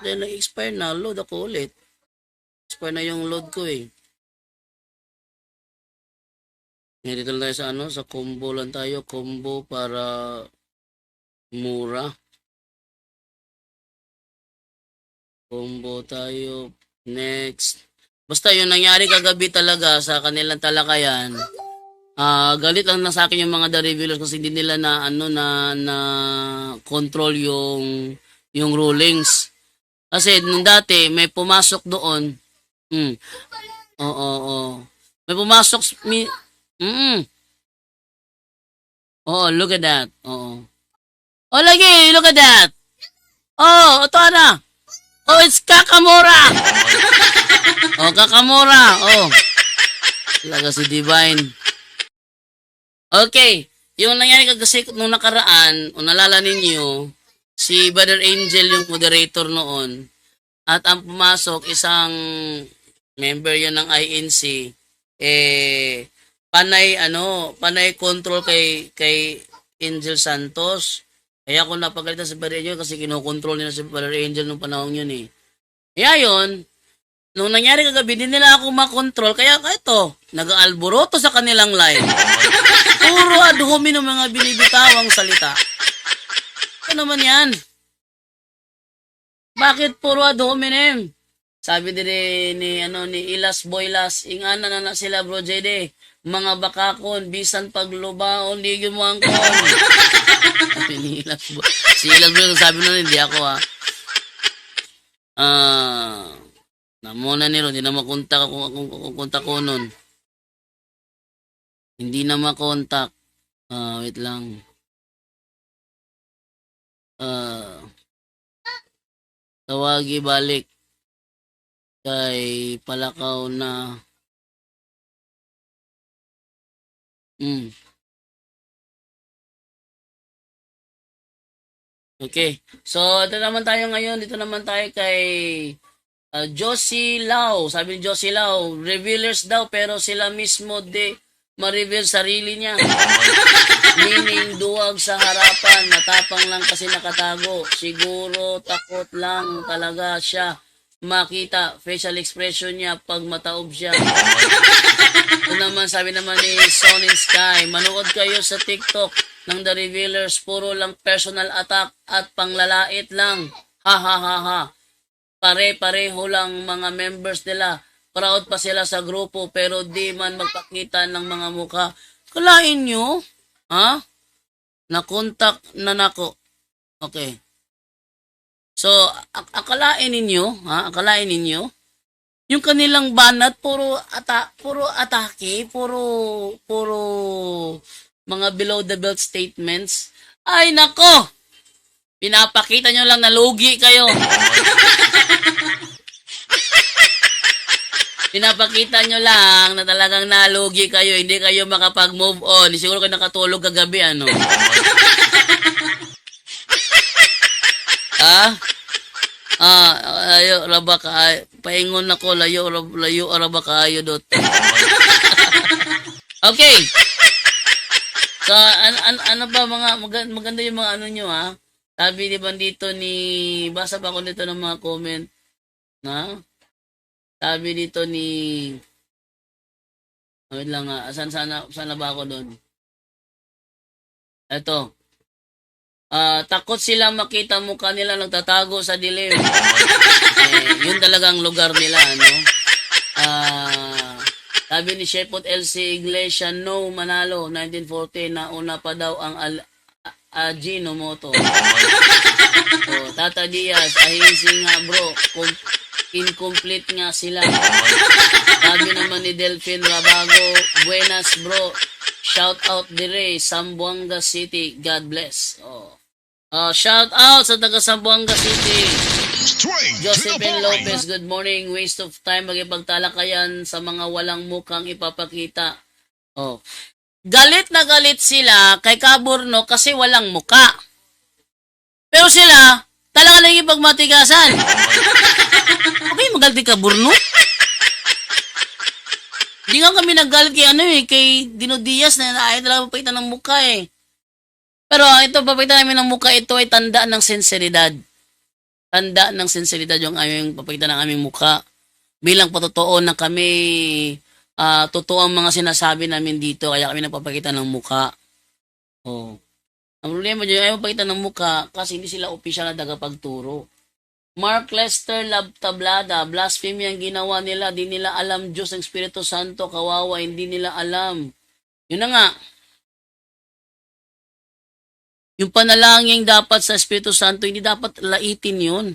then nag-expire na, load ako ulit. Expire na yung load ko eh. Dito lang tayo sa combo lang tayo. Combo para mura. Combo tayo. Next. Basta yung nangyari kagabi talaga sa kanilang talakayan. Galit lang na sa akin yung mga The Revealers kasi hindi nila na control yung rulings. Kasi nung dati may pumasok doon. Oo. May pumasok look at that. Oo. Lagi, look at that. Ito na. It's Kakamura. Kakamura. Talaga si Divine. Okay, yung nangyari kasi nung nakaraan, nalala ninyo, si Brother Angel yung moderator noon, at ang pumasok isang member yun ng INC, panay control kay Angel Santos. Kaya ako napagalitan sa Brother Angel kasi kinokontrol nila si Brother Angel nung panahon yun eh. Kaya yun, nung nangyari kagabi, hindi nila ako makontrol, kaya ito, nag-alboroto sa kanilang live. Puro ad hominem mga binibitawang salita. Ano naman yan? Bakit puro ad hominem? Sabi din ni Ilas Boylas, ingana na sila Bro JD. Mga bakakon, bisan paglubaon, di gumuang kon. Sabi ni Ilas Boylas. Si Ilas Boylas sabi na hindi ako ha. Namuna nilo, hindi na makontak kung kontak ko nun. Hindi na makontak. Wait lang. Tawagi balik kay Palakaw na Okay. So, ito naman tayo ngayon. Dito naman tayo kay Josie Lau. Sabi ni Josie Lau, revealers daw pero sila mismo ma-reveal sarili niya. Meaning, duwag sa harapan, matapang lang kasi nakatago. Siguro, takot lang talaga siya makita facial expression niya pag mataob siya. Ito naman, sabi naman ni Sun in Sky, manood kayo sa TikTok ng The Revealers, puro lang personal attack at panglalait lang. Ha ha ha ha. Pare-pareho lang mga members nila. Proud pa sila sa grupo pero di man magpakita ng mga mukha. Kalain nyo? Ha? Nakontak na nako. Okay. So, akalain ninyo, akalain ninyo, yung kanilang banat, puro atake, puro mga below the belt statements. Ay, nako! Pinapakita nyo lang na lugi kayo. Pinapakita nyo lang na talagang nalugi kayo, hindi kayo makapag-move on. Siguro kayo nakatulog kagabi, ano? Ayo raba ka paingon ako layo raba kaayo dot. Okay. So ano ba mga maganda yung mga ano nyo ha? Sabi di ba dito basa pa ako dito ng mga comment na sabi dito wait lang sana ba ako doon? Ito. Takot sila makita mukha nila nagtatago sa dilim. Yun talagang lugar nila, no? Sabi ni Shepot LC Iglesia, no, manalo, 1940, nauna pa daw ang Ajinomoto. Tata Diaz, ahisi nga bro, incomplete nga sila. Sabi naman ni Delphine Rabago, buenas bro, shout out dire, Zamboanga City, God bless. Shout out sa taga Zamboanga City. Josephine Lopez, good morning. Waste of time magipagtalakayan sa mga walang mukhang ipapakita. Galit na galit sila kay Kaburno kasi walang muka. Pero sila, talaga lang ipagmatigasan. Okay, magalit kay Kaburno? Hindi nga kami naggalit kay Dino Diaz na ayaw talaga papakita ng muka eh. Pero ito, papakita namin ng muka, ito ay tanda ng sinseridad. Tanda ng sinseridad yung aming papakita ng aming muka. Bilang patotoo na kami, totoo ang mga sinasabi namin dito, kaya kami nagpapakita ng muka. Ang problema dyan, ayaw papakita ng muka kasi hindi sila opisyal na tagapagturo. Mark Lester Tablada, blasphemy ang ginawa nila, di nila alam Diyos ang Espiritu Santo, kawawa, hindi nila alam. Yun na nga. Yung panalangin dapat sa Espiritu Santo, hindi dapat laitin yun.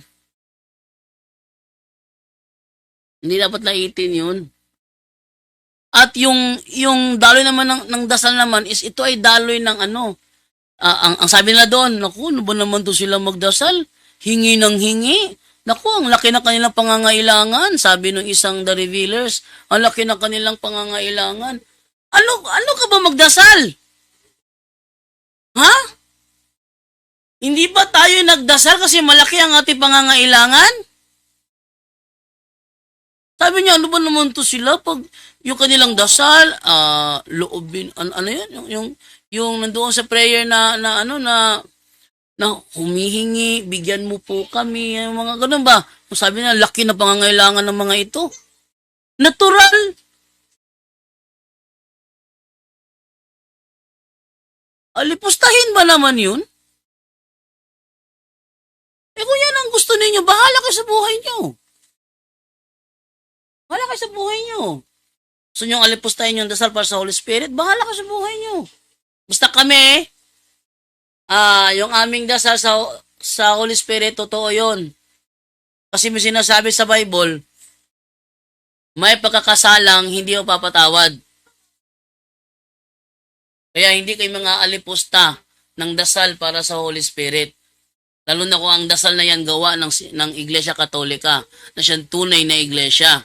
Hindi dapat laitin yun. At yung daloy naman ng dasal naman is ito ay daloy ng ang sabi nila doon, naku, ano ba naman to sila magdasal? Hingi ng hingi. Naku, ang laki na kanilang pangangailangan. Sabi ng isang The Revealers, ang laki na kanilang pangangailangan. Ano ka ba magdasal? Ha? Hindi ba tayo nagdasal kasi malaki ang ating pangangailangan? Sabi niya, ano ba naman to sila pag yung kanilang dasal, loobin, ano yun? Yung nandoon sa prayer na humihingi, bigyan mo po kami, mga ganun ba? Sabi niya, laki na pangangailangan ng mga ito. Natural. Alipustahin ba naman yun? Kung yan ang gusto ninyo, bahala kayo sa buhay nyo. Bahala kayo sa buhay nyo. Gusto nyo alipustahin yung dasal para sa Holy Spirit, bahala kayo sa buhay nyo. Basta kami, yung aming dasal sa Holy Spirit, totoo yun. Kasi may sinasabi sa Bible, may pagkakasalang hindi mo papatawad. Kaya hindi kayo mga alipusta ng dasal para sa Holy Spirit. Lalo na kung ang dasal na yan gawa ng Iglesia Katolika, na siyang tunay na iglesia.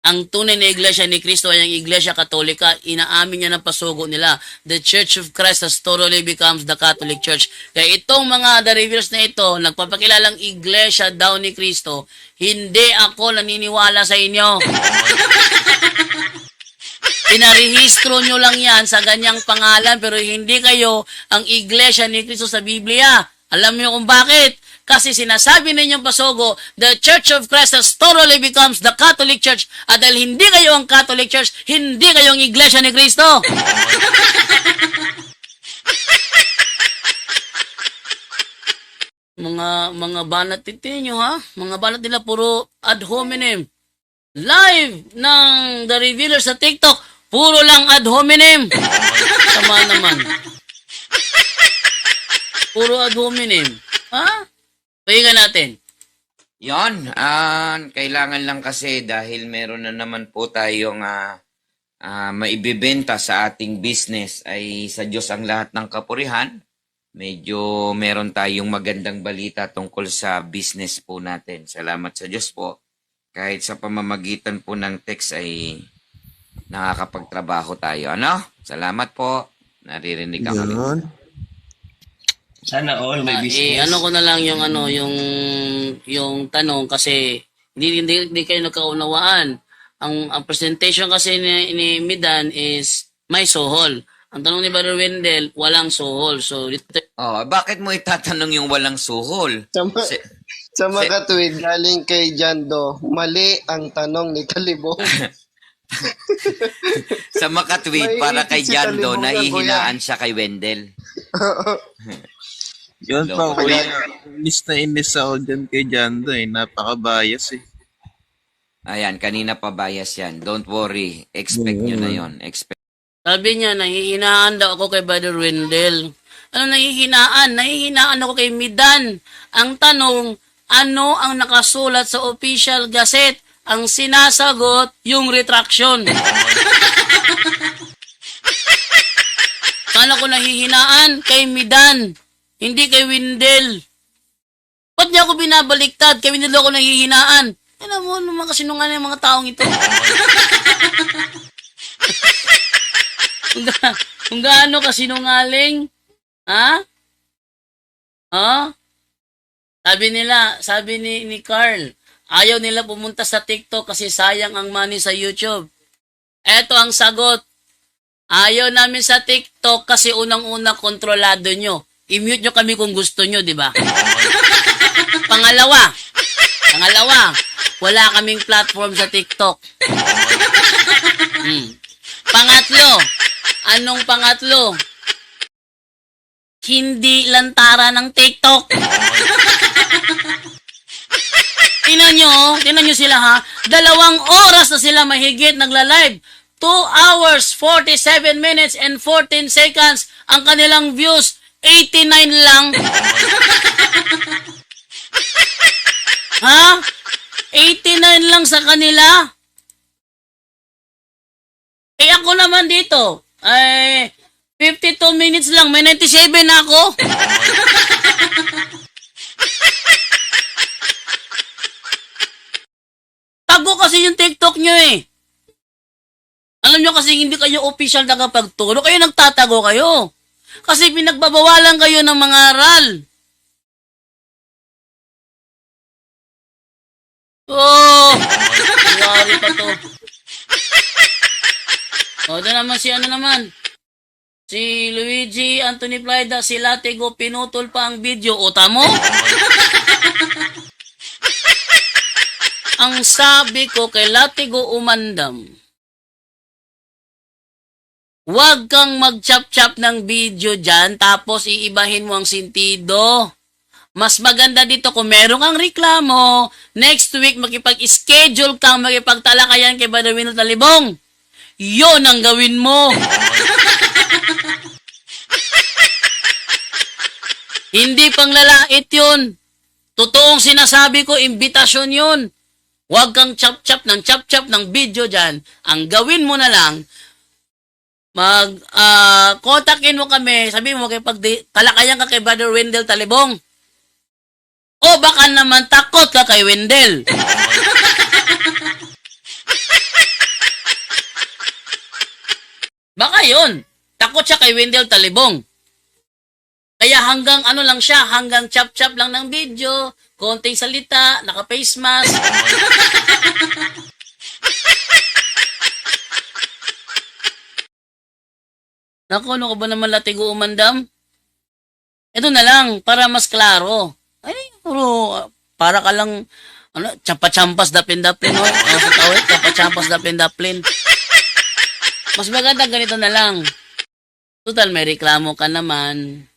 Ang tunay na iglesia ni Kristo ay ang Iglesia Katolika, inaamin niya ng pasugo nila. The Church of Christ has totally becomes the Catholic Church. Kaya itong mga The Revealers na ito, nagpapakilalang iglesia daw ni Kristo, hindi ako naniniwala sa inyo. Pinarehistro nyo lang yan sa ganyang pangalan, pero hindi kayo ang iglesia ni Kristo sa Biblia. Alam niyo kung bakit? Kasi sinasabi ninyong pasugo, the Church of Christ has totally becomes the Catholic Church. At dahil hindi kayo ang Catholic Church, hindi kayo ang Iglesia ni Kristo. mga banat nyo ha? Mga banat nila puro ad hominem. Live ng The Revealer sa TikTok, puro lang ad hominem. Sama naman. Puro ad hominem. Ha? Pahinga natin. Yon, kailangan lang kasi dahil meron na naman po tayong maibibenta sa ating business ay sa Diyos ang lahat ng kapurihan. Medyo meron tayong magandang balita tungkol sa business po natin. Salamat sa Diyos po. Kahit sa pamamagitan po ng text ay nakakapagtrabaho tayo. Ano? Salamat po. Naririnig ako ulit. Sana all may business. Ano ko na lang yung yung tanong kasi hindi kayo nagkaunawaan. Ang presentation kasi ni Midan is may suhol. Ang tanong ni Brother Wendell, walang suhol. So, dito, Oh, bakit mo itatanong yung walang suhol? Sa, Si- sa mga tweet galing kay Jando, mali ang tanong ni Talibong. sa makatweet May para kay itit si Jando, Talibong yan, nahihinaan siya kay Wendell. Yun pa, Loko. kuya. Inis na inis ako dyan kay Jando eh. Napaka-bias eh. Ayan, kanina pa bias yan. Don't worry. Expect nyo na yon. Expect. sabi niya, nahihinaan daw ako kay Brother Wendell. Ano nahihinaan? Nahihinaan ako kay Midan. Ang tanong, ano ang nakasulat sa official gazette? Ang sinasagot, yung retraction. Kala ko nahihinaan kay Midan, hindi kay Wendell. Ba't niya ako binabaliktad? Kay Wendell ako nahihinaan. Alam mo naman kasi nung yung mga taong ito. kung gaano ka sinungaling. Ha? Ha? Sabi ni Carl, ayaw nila pumunta sa TikTok kasi sayang ang money sa YouTube. Eto ang sagot. Ayaw namin sa TikTok kasi unang-una kontrolado nyo. I-mute nyo kami kung gusto nyo, di ba? Pangalawa, wala kaming platform sa TikTok. Pangatlo, anong pangatlo? Hindi lantara ng TikTok. Tingnan nyo sila ha. 2 oras na sila mahigit nagla-live. 2 hours, 47 minutes, and 14 seconds. Ang kanilang views, 89 lang. Ha? 89 lang sa kanila? Eh ako naman dito, ay 52 minutes lang, may 97 na ako. Tago kasi yung TikTok nyo eh. Alam nyo kasi hindi kayo official tagapagturo, kayo nagtatago kayo. Kasi pinagbabawalan kayo ng mga aral. Oh! Nangyari pa to. O, ito naman si ano naman. Si Luigi Anthony Plaida, si Latigo, pinutol pa ang video. O, tamo? Ang sabi ko kay Latigo Umandam, huwag kang mag-chop-chop ng video dyan, tapos iibahin mo ang sentido. Mas maganda dito kung meron kang reklamo, next week makipag-schedule kang makipagtalakayan kay Brother Wendell Talibong. Yun ang gawin mo. Hindi panglalait yun. Totoong sinasabi ko, imbitasyon yun. Huwag kang chop-chop ng video dyan. Ang gawin mo na lang, kontakin mo kami, sabi mo talakayan ka kay Brother Wendell Talibong. O baka naman takot ka kay Wendell. Baka yun. Takot siya kay Wendell Talibong. Kaya hanggang ano lang siya, hanggang chop-chop lang ng video, konting salita, naka-face mask. Naku, ano ka ba naman Latigo Umandam? Ito na lang, para mas klaro. Ay, puro, para ka lang, champa-champas dapin-daplin, no? Sa tawid, champa-champas dapin-daplin. Mas maganda ganito na lang. Total, may reklamo ka naman.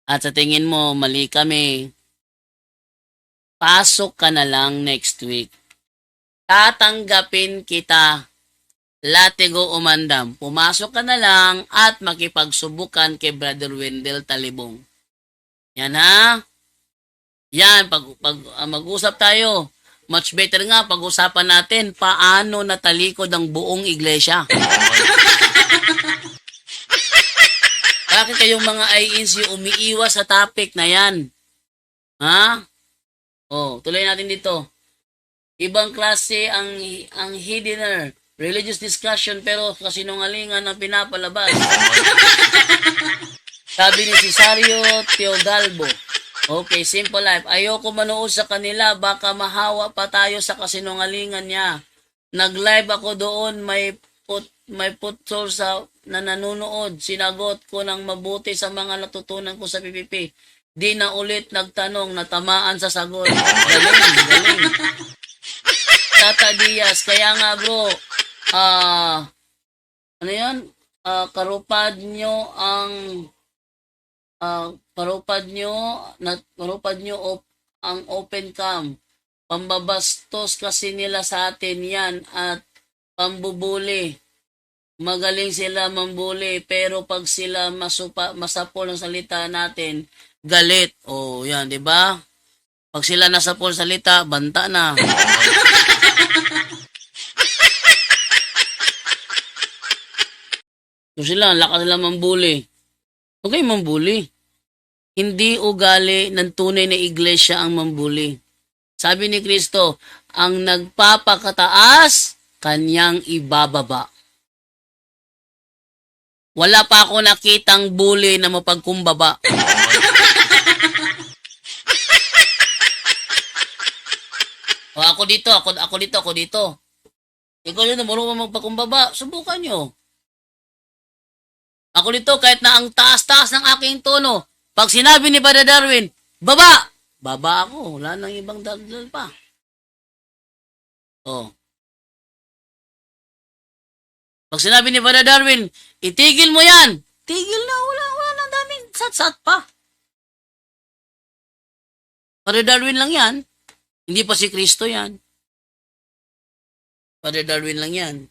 At sa tingin mo, mali kami. Pasok ka na lang next week. Tatanggapin kita. Latigo Umandam. Pumasok ka na lang at makipagsubukan kay Brother Wendell Talibong. Yan ha? Yan, pag mag-usap tayo. Much better nga, pag-usapan natin paano natalikod ang buong iglesia. Bakit kayong mga INC umiiwas sa topic na yan? Ha? Oh, tuloy natin dito. Ibang klase ang hiddener. Religious discussion pero kasinungalingan ang pinapalabas. Sabi ni Cesario Teogalbo. Okay, simple life. Ayoko manood sa kanila, baka mahawa pa tayo sa kasinungalingan niya. Nag-live ako doon, may putol sa na nanonood. Sinagot ko ng mabuti sa mga natutunan ko sa PPP. Di na ulit nagtanong, natamaan sa sagot. Galing, galing. Tata Diaz, kaya nga bro, ano yan? Karupad nyo ang parupad nyo ang open cam. Pambabastos kasi nila sa atin yan at pambubuli. Magaling sila mambuli pero pag sila masapol ng salita natin, galit. Oh, yan, 'di ba? Pag sila nasapol salita, banta na. So sila, lakas sila mambuli. Okay, mambuli. Hindi ugali ng tunay na iglesia ang mambuli. Sabi ni Kristo, ang nagpapakataas, kanyang ibababa. Wala pa ako nakitang bully na mapagkumbaba. O ako dito. Ikaw yun, marunong magpakumbaba. Subukan nyo. Ako dito, kahit na ang taas-taas ng aking tono, pag sinabi ni Brother Darwin, baba! Baba ako. Wala nang ibang dagdag pa. Oh. Pag sinabi ni Brother Darwin, itigil mo yan. Tigil na. Wala nang daming sat-sat pa. Brother Darwin lang yan. Hindi pa si Kristo yan. Brother Darwin lang yan.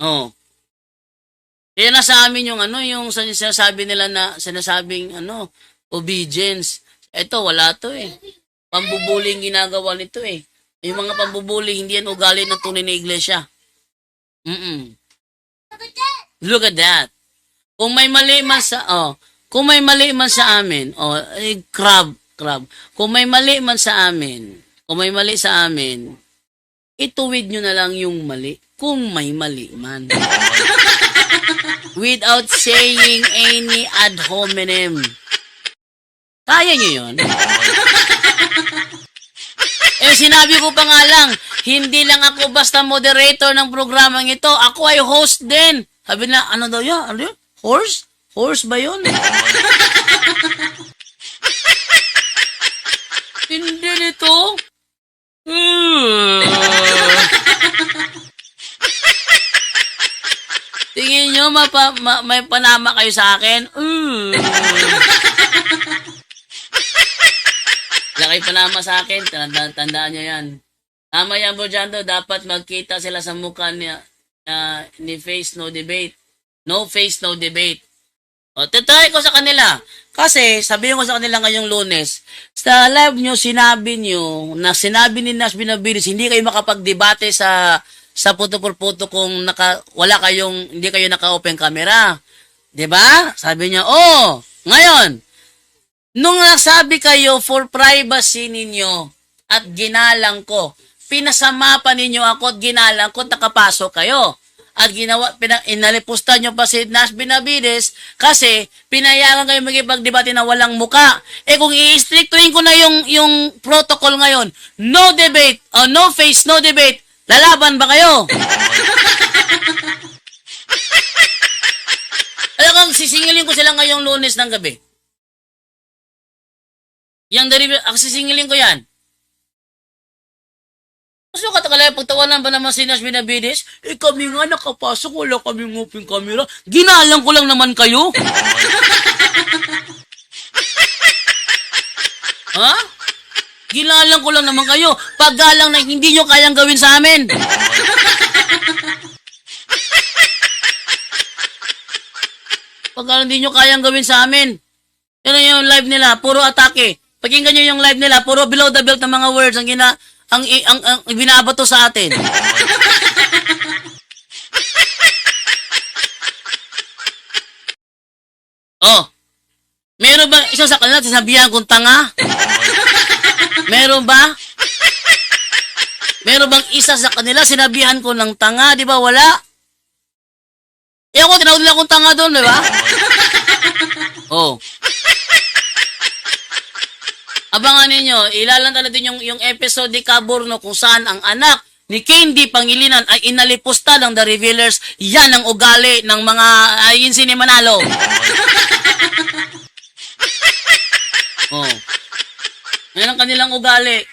Oh. Kaya nasa amin yung yung sinasabi nila na sinasabing obedience. Ito wala to eh. Pambubuling ginagawa nito eh. Yung mga pambubuling hindi yan ugali ng tunay na iglesia. Look at that. Kung may mali man sa amin, crab. Kung may mali man sa amin, ituwid nyo na lang yung mali. Kung may mali man. Without saying any ad hominem. Kaya nyo yun? Sinabi ko pa nga lang, hindi lang ako basta moderator ng programang ito. Ako ay host din. Sabi na, ano daw yun? Ano yun? Horse? Horse ba yun? Hindi nito. Tingin nyo, may panama kayo sa akin? Wala kayo panama sa akin, tandaan nyo yan. Tama yan, Bro Jando, dapat magkita sila sa mukha ni Face No Debate. No Face No Debate. O, titry ko sa kanila. Kasi, sabihin ko sa kanila ngayong Lunes, sa live nyo, sinabi ni Nas Binabilis, hindi kayo makapagdebate sa puto por puto kung hindi kayo naka-open camera. 'Di ba? Sabi niya, ngayon, nung nasabi kayo for privacy ninyo at ginalang ko, pinasama pa ninyo ako at ginalang ko, nakapasok kayo. At inalipusta nyo pa si Nas Benavides kasi pinayagan kayo magipagdebate na walang muka. Kung i-strictuin ko na yung protocol ngayon, no debate, no face, no debate, lalaban ba kayo? Talagang sisingilin ko sila ngayong Lunes ng gabi. Sisingilin ko yan. So katakalaya, pagtawanan ba naman si Nas Benavides? Kami nga nakapasok, wala kaming open camera. Ginalang ko lang naman kayo. Ha? Ginalang ko lang naman kayo. Paggalang na hindi nyo kayang gawin sa amin. Paggalang hindi nyo kayang gawin sa amin. Yan yung live nila, puro atake. Pakinggan nyo yung live nila, puro below the belt ng mga words ang binabato sa atin. Meron ba isa sa kanila sinabihan kong tanga? Meron ba? Meron bang isa sa kanila sinabihan ko ng tanga? Di ba wala? Ako tinawag nila akong tanga doon, di ba? Abangan ninyo, ilalanta natin yung episode ni Caburno kung saan ang anak ni Candy Pangilinan ay inalipusta ng The Revealers. Yan ang ugali ng mga ayinsi ni Manalo. Oh. Yan ang kanilang ugali.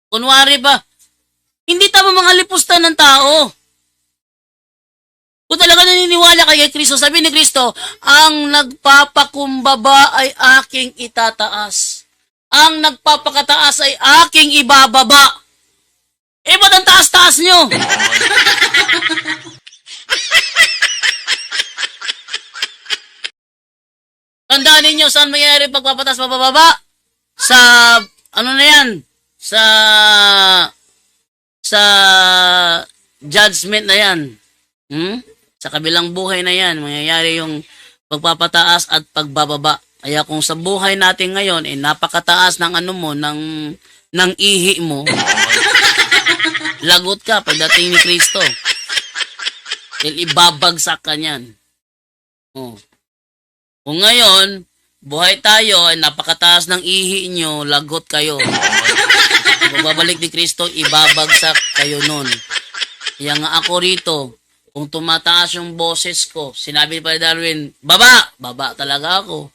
Kunwari ba, hindi tama mga lipusta ng tao. Kung talaga naniniwala kay Kristo, sabi ni Kristo, ang nagpapakumbaba ay aking itataas. Ang nagpapakataas ay aking ibababa. Eh, ba't ang taas-taas nyo? Tandaan ninyo, saan mangyayari pagpapataas, pababa? Sa, ano na yan? Sa judgment na yan. Sa kabilang buhay na yan, mangyayari yung pagpapataas at pagbababa. Kaya kung sa buhay natin ngayon, napakataas ng ano mo, ng ihi mo, lagot ka pagdating ni Kristo. Dahil ibabagsak ka niyan. Oh. Kung ngayon, buhay tayo, ay napakataas ng ihi nyo, lagot kayo. Kung babalik ni Kristo, ibabagsak kayo nun. Kaya nga ako rito, kung tumataas yung boses ko, sinabi pa ni Darwin, baba! Baba talaga ako.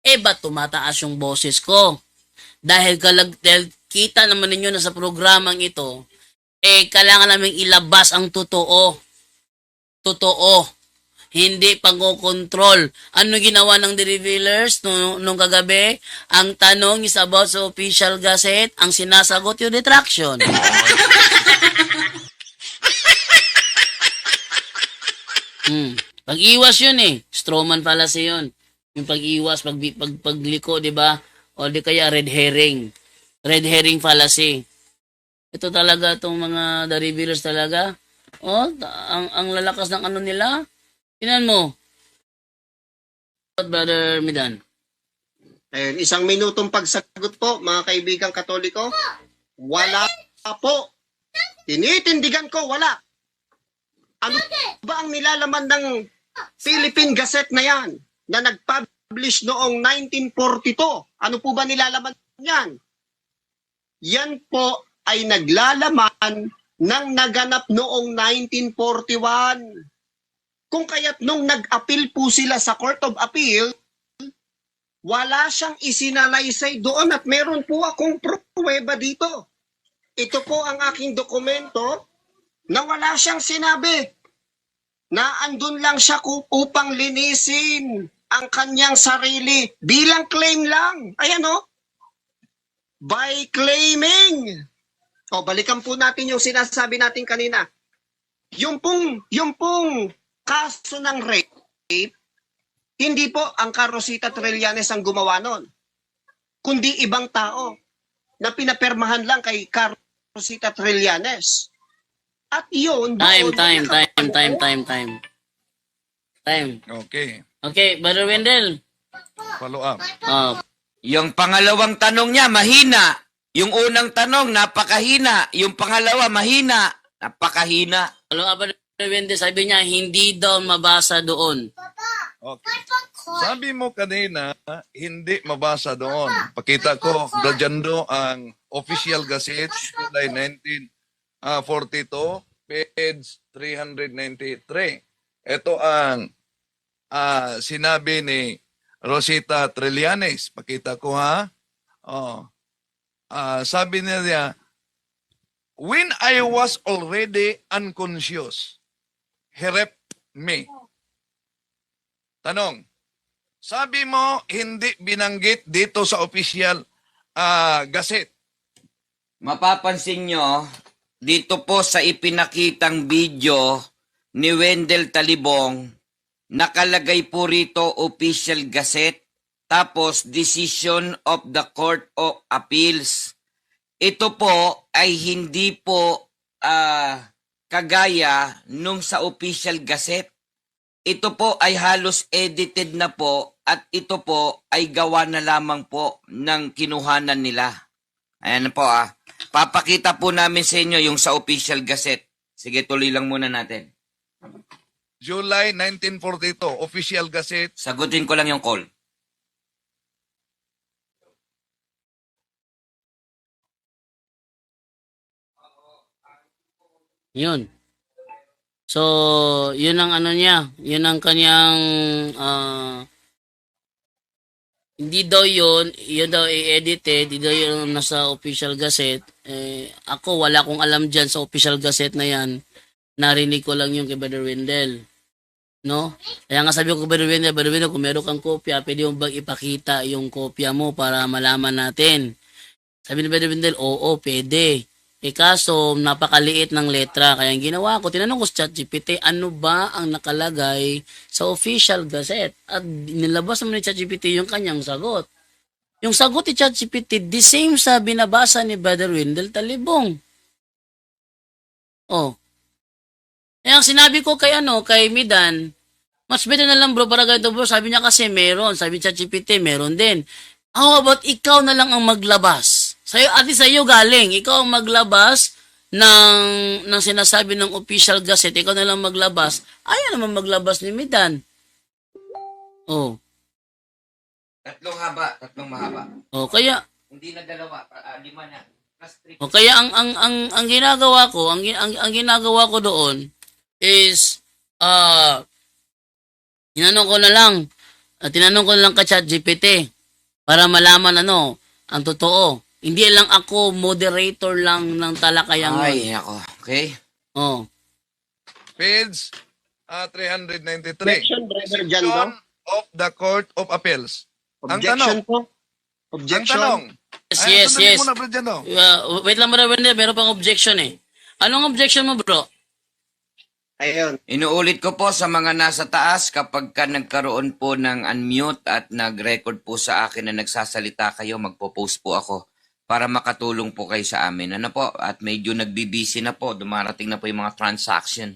Eh, ba't tumataas yung boses ko? Dahil kita naman ninyo na sa programang ito, kailangan namin ilabas ang totoo. Totoo. Hindi pang-control. Ano ginawa ng The Revealers nung kagabi? Ang tanong is about sa official gazette. Ang sinasagot yung retraction. Pag-iwas yun Strawman fallacy yun. Yung pag-iwas, pagliko, di ba? O di kaya red herring. Red herring fallacy. Ito talaga itong mga The Revealers talaga. Ang lalakas ng ano nila. Tingnan mo. Brother Midan. Ayun, 1 minutong pagsagot po, mga kaibigang Katoliko. Wala po. Tinitindigan ko, wala. Ano ba ang nilalaman ng Philippine Gazette na yan na nag-publish noong 1942? Ano po ba nilalaman yan? Yan po ay naglalaman ng naganap noong 1941. Kung kaya't nung nag-appeal po sila sa Court of Appeal, wala siyang isinalaysay doon at meron po akong pruweba dito. Ito po ang aking dokumento na wala siyang sinabi na andun lang siya upang linisin ang kanyang sarili bilang claim lang. Ayan by claiming. Balikan po natin yung sinasabi natin kanina. Yung pong kaso ng rape, hindi po ang Carosita Trillanes ang gumawa nun, kundi ibang tao na pinapermahan lang kay Carosita Trillanes. At yun... Time. Okay. Okay, Brother Wendell. Follow up. Yung pangalawang tanong niya, mahina. Yung unang tanong, napakahina. Yung pangalawa, mahina. Napakahina. Alam nga, Brother Wendell, sabi niya, hindi daw mabasa doon. Okay. Sabi mo kanina, hindi mabasa doon. Pakita ko, Brajando, ang Official Gazette, July 1942, page 393. Ito ang sinabi ni Rosita Trillanes. Pakita ko sabi niya, when I was already unconscious, he raped me. Tanong, sabi mo hindi binanggit dito sa official gazette. Mapapansin nyo, dito po sa ipinakitang video ni Wendell Talibong, nakalagay po rito Official Gazette, tapos Decision of the Court of Appeals. Ito po ay hindi po kagaya nung sa Official Gazette. Ito po ay halos edited na po at ito po ay gawa na lamang po ng kinuhanan nila. Ayan po Papakita po namin sa inyo yung sa Official Gazette. Sige, tuloy lang muna natin. July 1942, Official Gazette. Sagutin ko lang yung call. Yun. So, yun ang ano niya. Yun ang kanyang hindi daw yun daw i-edited, hindi daw yun nasa official gazette. Ako, wala akong alam dyan sa official gazette na yan. Narinig ko lang yung kay Brother Wendell. No? Kaya nga sabi ko kay Brother Wendell, kung meron kang kopya, pwede mo bang ipakita yung kopya mo para malaman natin? Sabi ni Brother Wendell, oo, pwede. Kaso, napakaliit ng letra. Kaya ang ginawa ko, tinanong ko sa ChatGPT, ano ba ang nakalagay sa official gazette? At nilabas naman ni ChatGPT yung kanyang sagot. Yung sagot ni ChatGPT, the same sa binabasa ni Brother Wendell Talibong. Oh. Kaya ang sinabi ko kay Midan, mas better na lang bro, para ganito bro. Sabi niya kasi meron. Sabi ni ChatGPT, meron din. How about ikaw na lang ang maglabas? At least sa'yo galing. Ikaw ang maglabas ng sinasabi ng official gazette. Ikaw na lang maglabas. Ayaw naman maglabas ni Midan. Oh. Tatlong haba, tatlong mahaba. Oh, kaya Hindi na dalawa, 5 na. Plus 3. o kaya ang ginagawa ko, ang ginagawa ko doon is tinanong ko na lang kay ChatGPT para malaman ang totoo. Hindi lang ako moderator lang ng talakayang Ay, ako. Okay? Oh. Page 393. Objection, Brother Jando. Decision of the Court of Appeals. Ang Objection tanong, po. ang Objection. tanong. Yes. Muna, Brother Jando. Wait lang, Brother Wendell, meron pang objection eh. Anong objection mo, bro? Ayun. Inuulit ko po sa mga nasa taas, kapag ka nagkaroon po ng unmute at nag-record po sa akin na nagsasalita kayo, magpo-post po ako para makatulong po kayo sa amin. Ano po? At medyo nagbibisi na po. Dumarating na po yung mga transaction.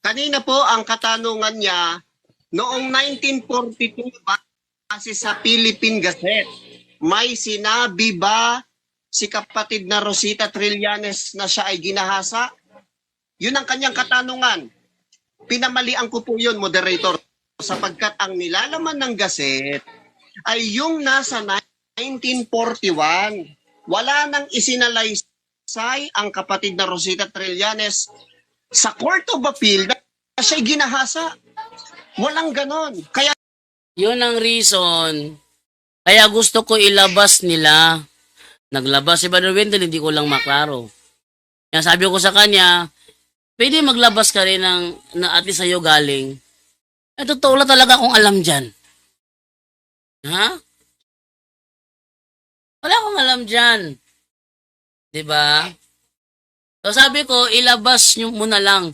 Kanina po ang katanungan niya, noong 1942 base sa Philippine Gazette, may sinabi ba si kapatid na Rosita Trillanes na siya ay ginahasa? Yun ang kanyang katanungan. Pinamalian ko po yun, moderator, sapagkat ang nilalaman ng Gazette ay yung nasa 1941. Wala nang isinalaysay ang kapatid na Rosita Trillanes sa Court of Appeal na siya'y ginahasa. Walang ganon. Kaya Yun ang reason. Kaya gusto ko ilabas nila. Naglabas si Brother Wendell, hindi ko lang maklaro. Kaya sabi ko sa kanya, pwede maglabas ka rin na at least sa'yo galing. Totoo lang talaga akong alam dyan. Ha? Wala akong alam dyan. Diba? So sabi ko, ilabas nyo muna lang.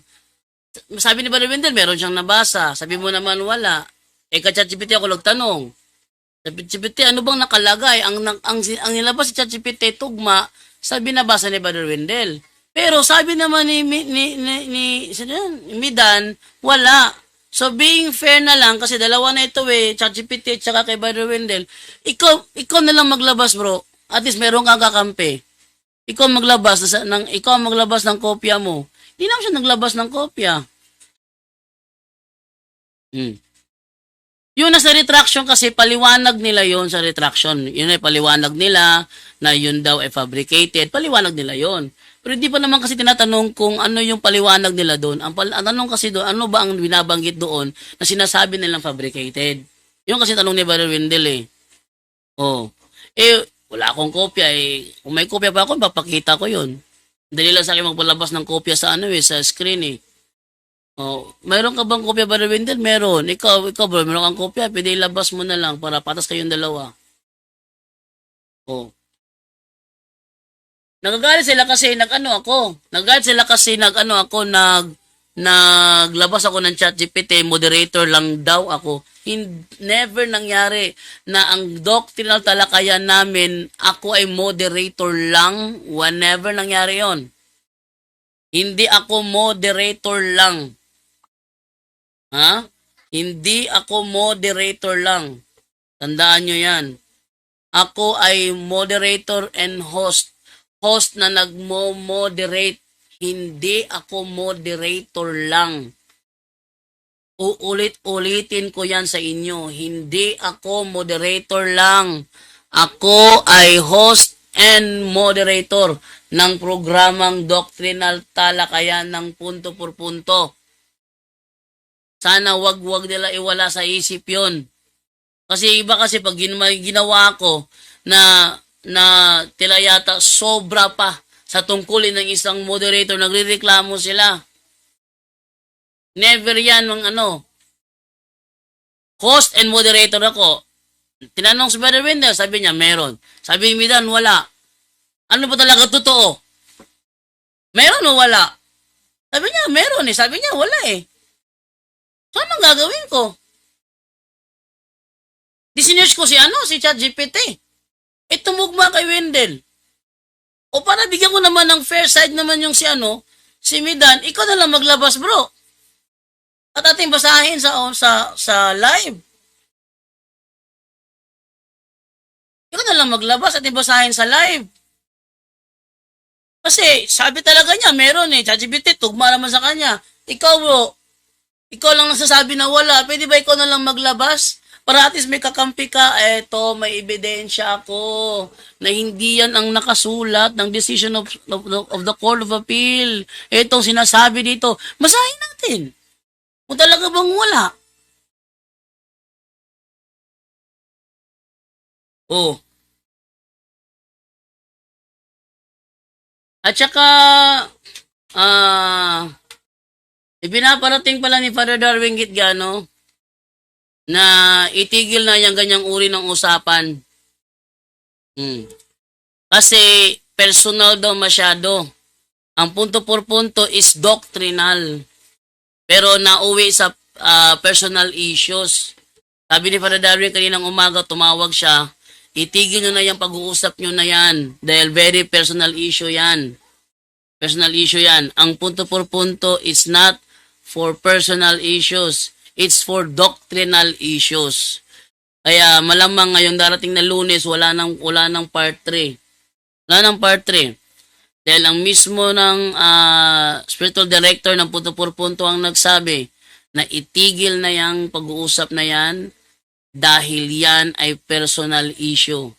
Sabi ni Brother Wendell, meron siyang nabasa. Sabi mo naman wala. Ka-ChatGPT ako nagtanong. Sabi ChatGPT, ano bang nakalagay? Ang nilabas si ChatGPT, tugma, sabi nabasa ni Brother Wendell. Pero sabi naman ni Midan, wala. So being fair na lang, kasi dalawa na ito ChatGPT at saka kay Brother Wendell, ikaw na lang maglabas bro. At least meron kang kakampi. Ikaw maglabas ng kopya mo. Hindi naman siya naglabas ng kopya. Yun nasa retraction kasi paliwanag nila yon sa retraction. Yun ay paliwanag nila na yun daw ay fabricated. Paliwanag nila yon. Pero hindi pa naman kasi tinatanong kung ano yung paliwanag nila doon. Ang tanong kasi doon, ano ba ang binabanggit doon na sinasabi nilang fabricated? Yun kasi tanong ni Brother Wendell eh. Oh. Wala akong kopya eh. Kung may kopya pa ako, papakita ko yun. Dali lang sa akin magpalabas ng kopya sa sa screen eh. Oh, mayroon ka bang kopya, Brother Wendell? Meron. Ikaw bro, meron kang kopya, pwede ilabas mo na lang para patas kayong dalawa. Oh. Nagagalit sila kasi naglabas ako ng ChatGPT, moderator lang daw ako. Never nangyari na ang doctrinal talakayan namin, ako ay moderator lang. Whenever nangyari yon. Hindi ako moderator lang. Ha? Hindi ako moderator lang. Tandaan nyo yan. Ako ay moderator and host. Host na nagmo-moderate. Hindi ako moderator lang. Uulit-ulitin ko yan sa inyo. Hindi ako moderator lang. Ako ay host and moderator. ng programang doctrinal talakayan ng punto por punto. Sana wag nila iwala sa isip yon. Kasi iba kasi pag ginawa ko na tila yata sobra pa sa tungkulin ng isang moderator, nagrereklamo sila. Never yan ng host and moderator ako. Tinanong si Brother Wendell, sabi niya, meron. Sabi ni Midan, wala. Ano ba talaga totoo? Meron o wala? Sabi niya, meron eh. Sabi niya, wala eh. So, anong gagawin ko? Disinearch ko si ChatGPT. Tumugma kay Wendell. O para bigyan ko naman ng fair side naman yung si Midan, ikaw na lang maglabas bro. At ating basahin sa live. Ikaw na lang maglabas at ibasahin sa live. Kasi sabi talaga niya, meron eh. ChatGPT, tugma naman sa kanya. Ikaw bro, ikaw lang nagsasabi na wala. Pwede ba ikaw na lang maglabas? Para at least may kakampi ka, eto, may ebidensya ako na hindi yan ang nakasulat ng decision of the Court of Appeal. Etong sinasabi dito. Basahin natin. Kung talaga bang wala. Oh. At saka, ibinaparating pala ni Father Darwin Gitgano na itigil na yung ganyang uri ng usapan. Kasi personal daw masyado. Ang punto por punto is doctrinal. Pero nauwi sa personal issues. Sabi ni Father Darwin kaninang umaga, tumawag siya, itigil nyo na yung pag-uusap nyo na yan. Dahil very personal issue yan. Personal issue yan. Ang punto por punto is not for personal issues. It's for doctrinal issues. Kaya malamang ngayong darating na Lunes, wala nang part 3. Wala nang part 3. Dahil ang mismo ng spiritual director ng punto por punto ang nagsabi na itigil na yung pag-uusap na yan dahil yan ay personal issue.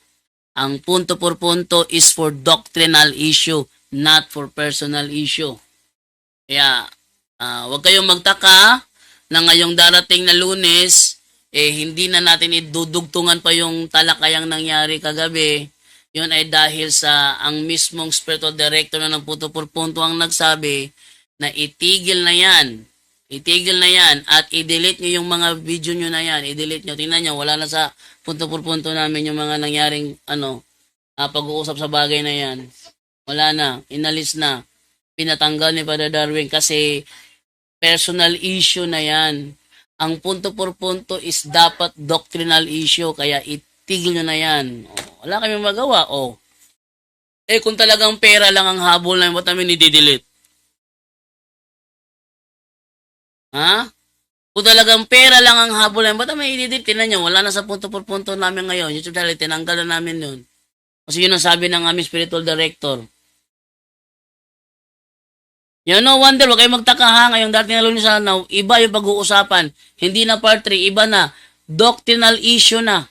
Ang punto por punto is for doctrinal issue, not for personal issue. Kaya, huwag kayong magtaka na ngayong darating na Lunes, hindi na natin idudugtungan pa yung talakayang nangyari kagabi. Yun ay dahil sa ang mismong spiritual director na ng punto por punto ang nagsabi na itigil na yan. Itigil na yan at i-delete nyo yung mga video nyo na yan. I-delete nyo. Tingnan nyo, wala na sa punto por punto namin yung mga nangyaring pag-uusap sa bagay na yan. Wala na. Inalis na. Pinatanggal ni Father Darwin kasi personal issue na yan. Ang punto por punto is dapat doctrinal issue kaya itigil nyo na yan. Wala kami magawa. Kung talagang pera lang ang habol na ba't namin i-delete? Ha? Kung talagang pera lang ang habol na ba't namin i-delete? Tinan nyo, wala na sa punto por punto namin ngayon. YouTube dahil tinanggal na namin yun. Kasi yun ang sabi ng aming spiritual director. No wonder, wag kayo magtaka ha. Ngayong dating na Lunes iba yung pag-uusapan. Hindi na part 3, iba na. Doctrinal issue na.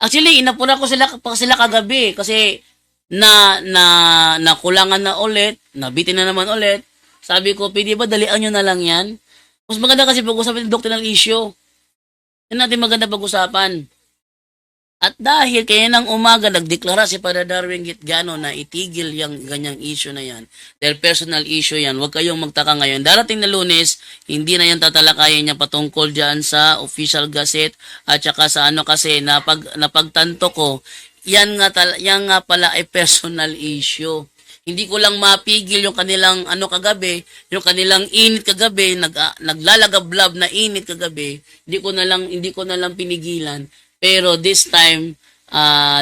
Actually, inapura ko sila kagabi kasi nakulangan na ulit, nabitin na naman ulit. Sabi ko, pwede ba dalian nyo na lang yan? Mas maganda kasi pag-usapan yung doctrinal issue. Yan natin maganda pag-usapan. At dahil kaya ng umaga, nagdeklara si Father Darwin Gitgano na itigil yung ganyang issue na yan. Dahil personal issue yan, huwag kayong magtaka ngayon. Darating na Lunes, hindi na yan tatalakayin niya patungkol dyan sa official gazette at saka sa kasi napagtanto ko, yan nga pala ay personal issue. Hindi ko lang mapigil yung kanilang kagabi, yung kanilang init kagabi, naglalagablab na init kagabi, hindi ko na lang pinigilan. Pero this time,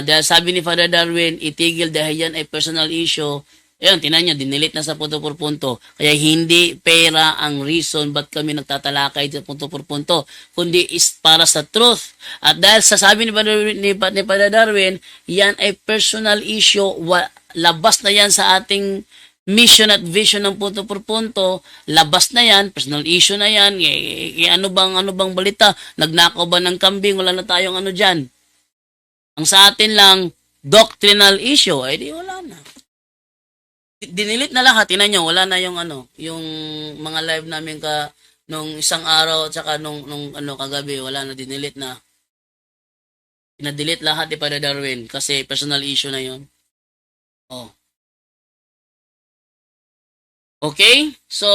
dahil sabi ni Father Darwin, itigil dahil yan ay personal issue. Ayun, tinan nyo, dinilit na sa punto por punto. Kaya hindi pera ang reason ba't kami nagtatalakay sa punto por punto, kundi is para sa truth. At dahil sa sabi ni Father Darwin, yan ay personal issue, labas na yan sa ating mission at vision ng punto por punto, labas na yan, personal issue na yan, ano bang balita, nagnakaw ba ng kambing, wala na tayong dyan. Ang sa atin lang, doctrinal issue, di wala na. Dinilit na lahat, tinan nyo, wala na yung yung mga live namin nung isang araw at saka nung kagabi, wala na, dinilit na. Pinadelete lahat ni Father Darwin kasi personal issue na yon. Oh. Okay? So,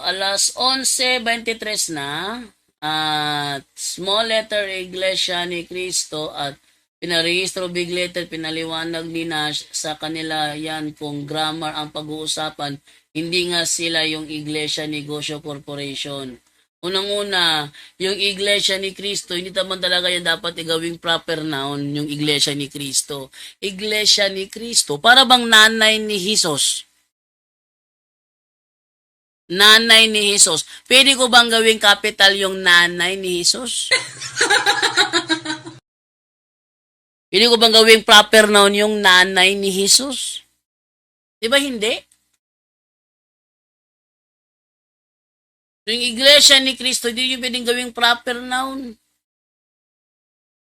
alas 11:23 na at small letter Iglesia ni Cristo at pinarehistro big letter, pinaliwanag ni Nash sa kanila yan kung grammar ang pag-uusapan, hindi nga sila yung Iglesia Negosyo Corporation. Unang-una, yung Iglesia ni Cristo, hindi naman talaga yan dapat igawing proper noun, yung Iglesia ni Cristo. Iglesia ni Cristo, para bang nanay ni Jesus? Nanay ni Jesus. Pwede ko bang gawing capital yung nanay ni Jesus? Pwede ko bang gawing proper noun yung nanay ni Jesus? Di ba hindi? Yung Iglesia ni Cristo, hindi yung pwedeng gawing proper noun.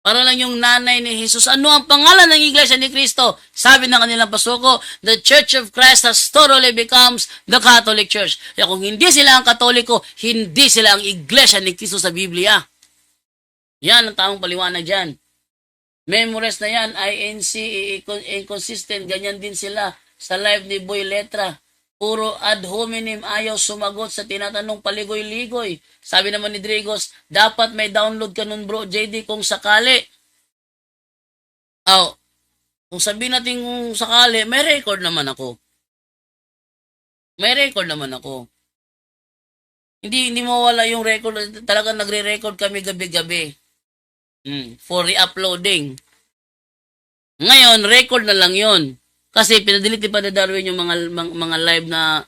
Para lang yung nanay ni Jesus. Ano ang pangalan ng Iglesia ni Cristo? Sabi ng kanilang pasuko, the Church of Christ has totally becomes the Catholic Church. Kaya kung hindi sila ang Katoliko, hindi sila ang Iglesia ni Cristo sa Biblia. Yan ang tamang paliwanag dyan. Memorize na yan, INC, inconsistent, ganyan din sila sa live ni Boy Letra. Puro ad hominem, ayaw sumagot sa tinatanong paligoy-ligoy. Sabi naman ni Drigos, dapat may download ka nun bro, JD, kung sakali. Kung sabihin natin kung sakali, may record naman ako. May record naman ako. Hindi mawala yung record. Talagang nagre-record kami gabi-gabi. For re-uploading. Ngayon, record na lang yon. Kasi pinadelete pa na Darwin yung mga live na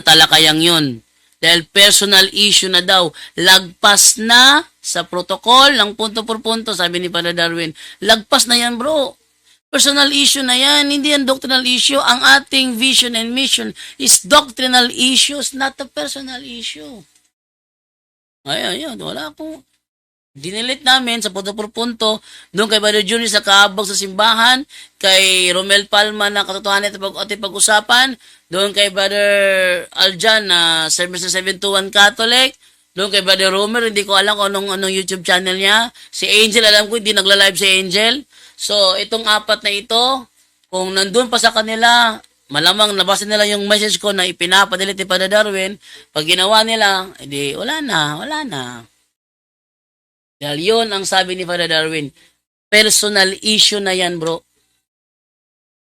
talakayang yun. Dahil personal issue na daw. Lagpas na sa protocol ng punto por punto, sabi ni Father Darwin. Lagpas na yan, bro. Personal issue na yan. Hindi yan doctrinal issue. Ang ating vision and mission is doctrinal issues, not a personal issue. Ayun. Wala po. Dinilit namin sa punto por punto, doon kay Brother Junior sa kaabag sa simbahan, kay Romel Palma na katotohanan ating pag-usapan, doon kay Brother Aljan na Service 721 Catholic, doon kay Brother Romer, hindi ko alam kung anong YouTube channel niya. Si Angel, alam ko, hindi nagla-live si Angel. So, itong apat na ito, kung nandun pa sa kanila, malamang nabasa nila yung message ko na ipinapadelete ni Father Darwin, pag ginawa nila, edi wala na. Dahil yun ang sabi ni Father Darwin, personal issue na yan, bro.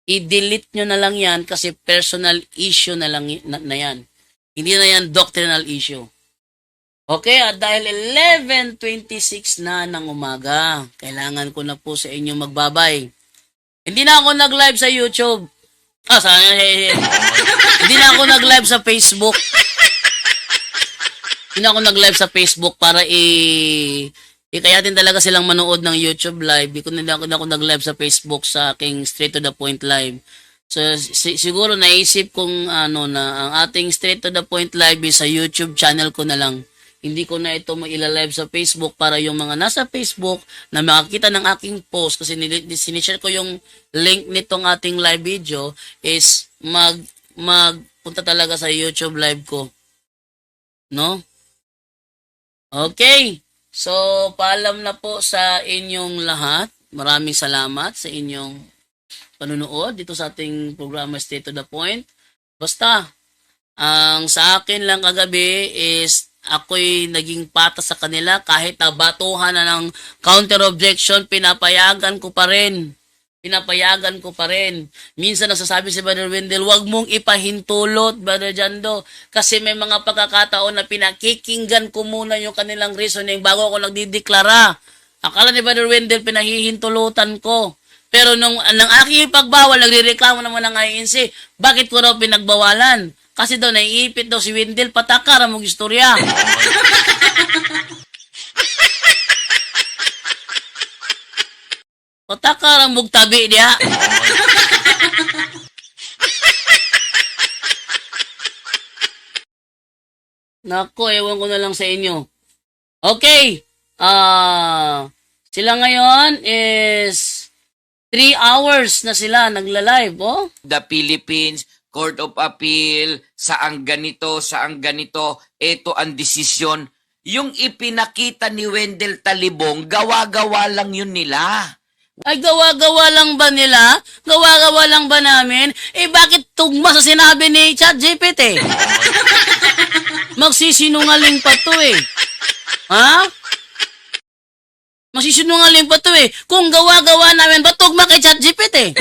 I-delete nyo na lang yan kasi personal issue na lang na yan. Hindi na yan doctrinal issue. Okay, at dahil 11:26 na ng umaga, kailangan ko na po sa inyo magbabay. Hindi na ako nag-live sa YouTube. Hindi na ako nag-live sa Facebook. Hindi na ako nag-live sa Facebook para ikayatin talaga silang manood ng YouTube live. Hindi ako nag-live sa Facebook sa aking straight to the point live. So, siguro naisip kong na ang ating straight to the point live is sa YouTube channel ko na lang. Hindi ko na ito mailalive sa Facebook para yung mga nasa Facebook na makakita ng aking post kasi sinishare ko yung link nitong ating live video is magpunta talaga sa YouTube live ko. No? Okay. So, paalam na po sa inyong lahat. Maraming salamat sa inyong panunood dito sa ating programa Straight to the Point. Basta, ang sa akin lang kagabi is ako'y naging patas sa kanila kahit nabatuhan na ng counter objection, pinapayagan ko pa rin. Minsan nasasabi si Brother Wendell, wag mong ipahintulot, Brother Jando, kasi may mga pagkakataon na pinakikinggan ko muna yung kanilang reasoning bago ako nagdideklara. Akala ni Brother Wendell, pinahihintulutan ko. Pero nang aking pagbawal, nagrereklamo naman ng INC, bakit ko raw pinagbawalan? Kasi daw, naiipit daw si Wendell, patakara mong istorya. Patakara mong tabi niya. Nako, ewan ko na lang sa inyo. Okay. Sila ngayon is 3 hours na sila nagla-live, oh. The Philippines Court of Appeal, saang ganito, ito ang desisyon. Yung ipinakita ni Wendell Talibong, gawa-gawa lang yun nila. Ay, gawa-gawa lang ba nila? Gawa-gawa lang ba namin? Eh, bakit tugma sa sinabi ni ChatGPT? Magsisinungaling pa to eh. Ha? Magsisinungaling pa to eh. Kung gawa-gawa namin, ba't tugma kay ChatGPT?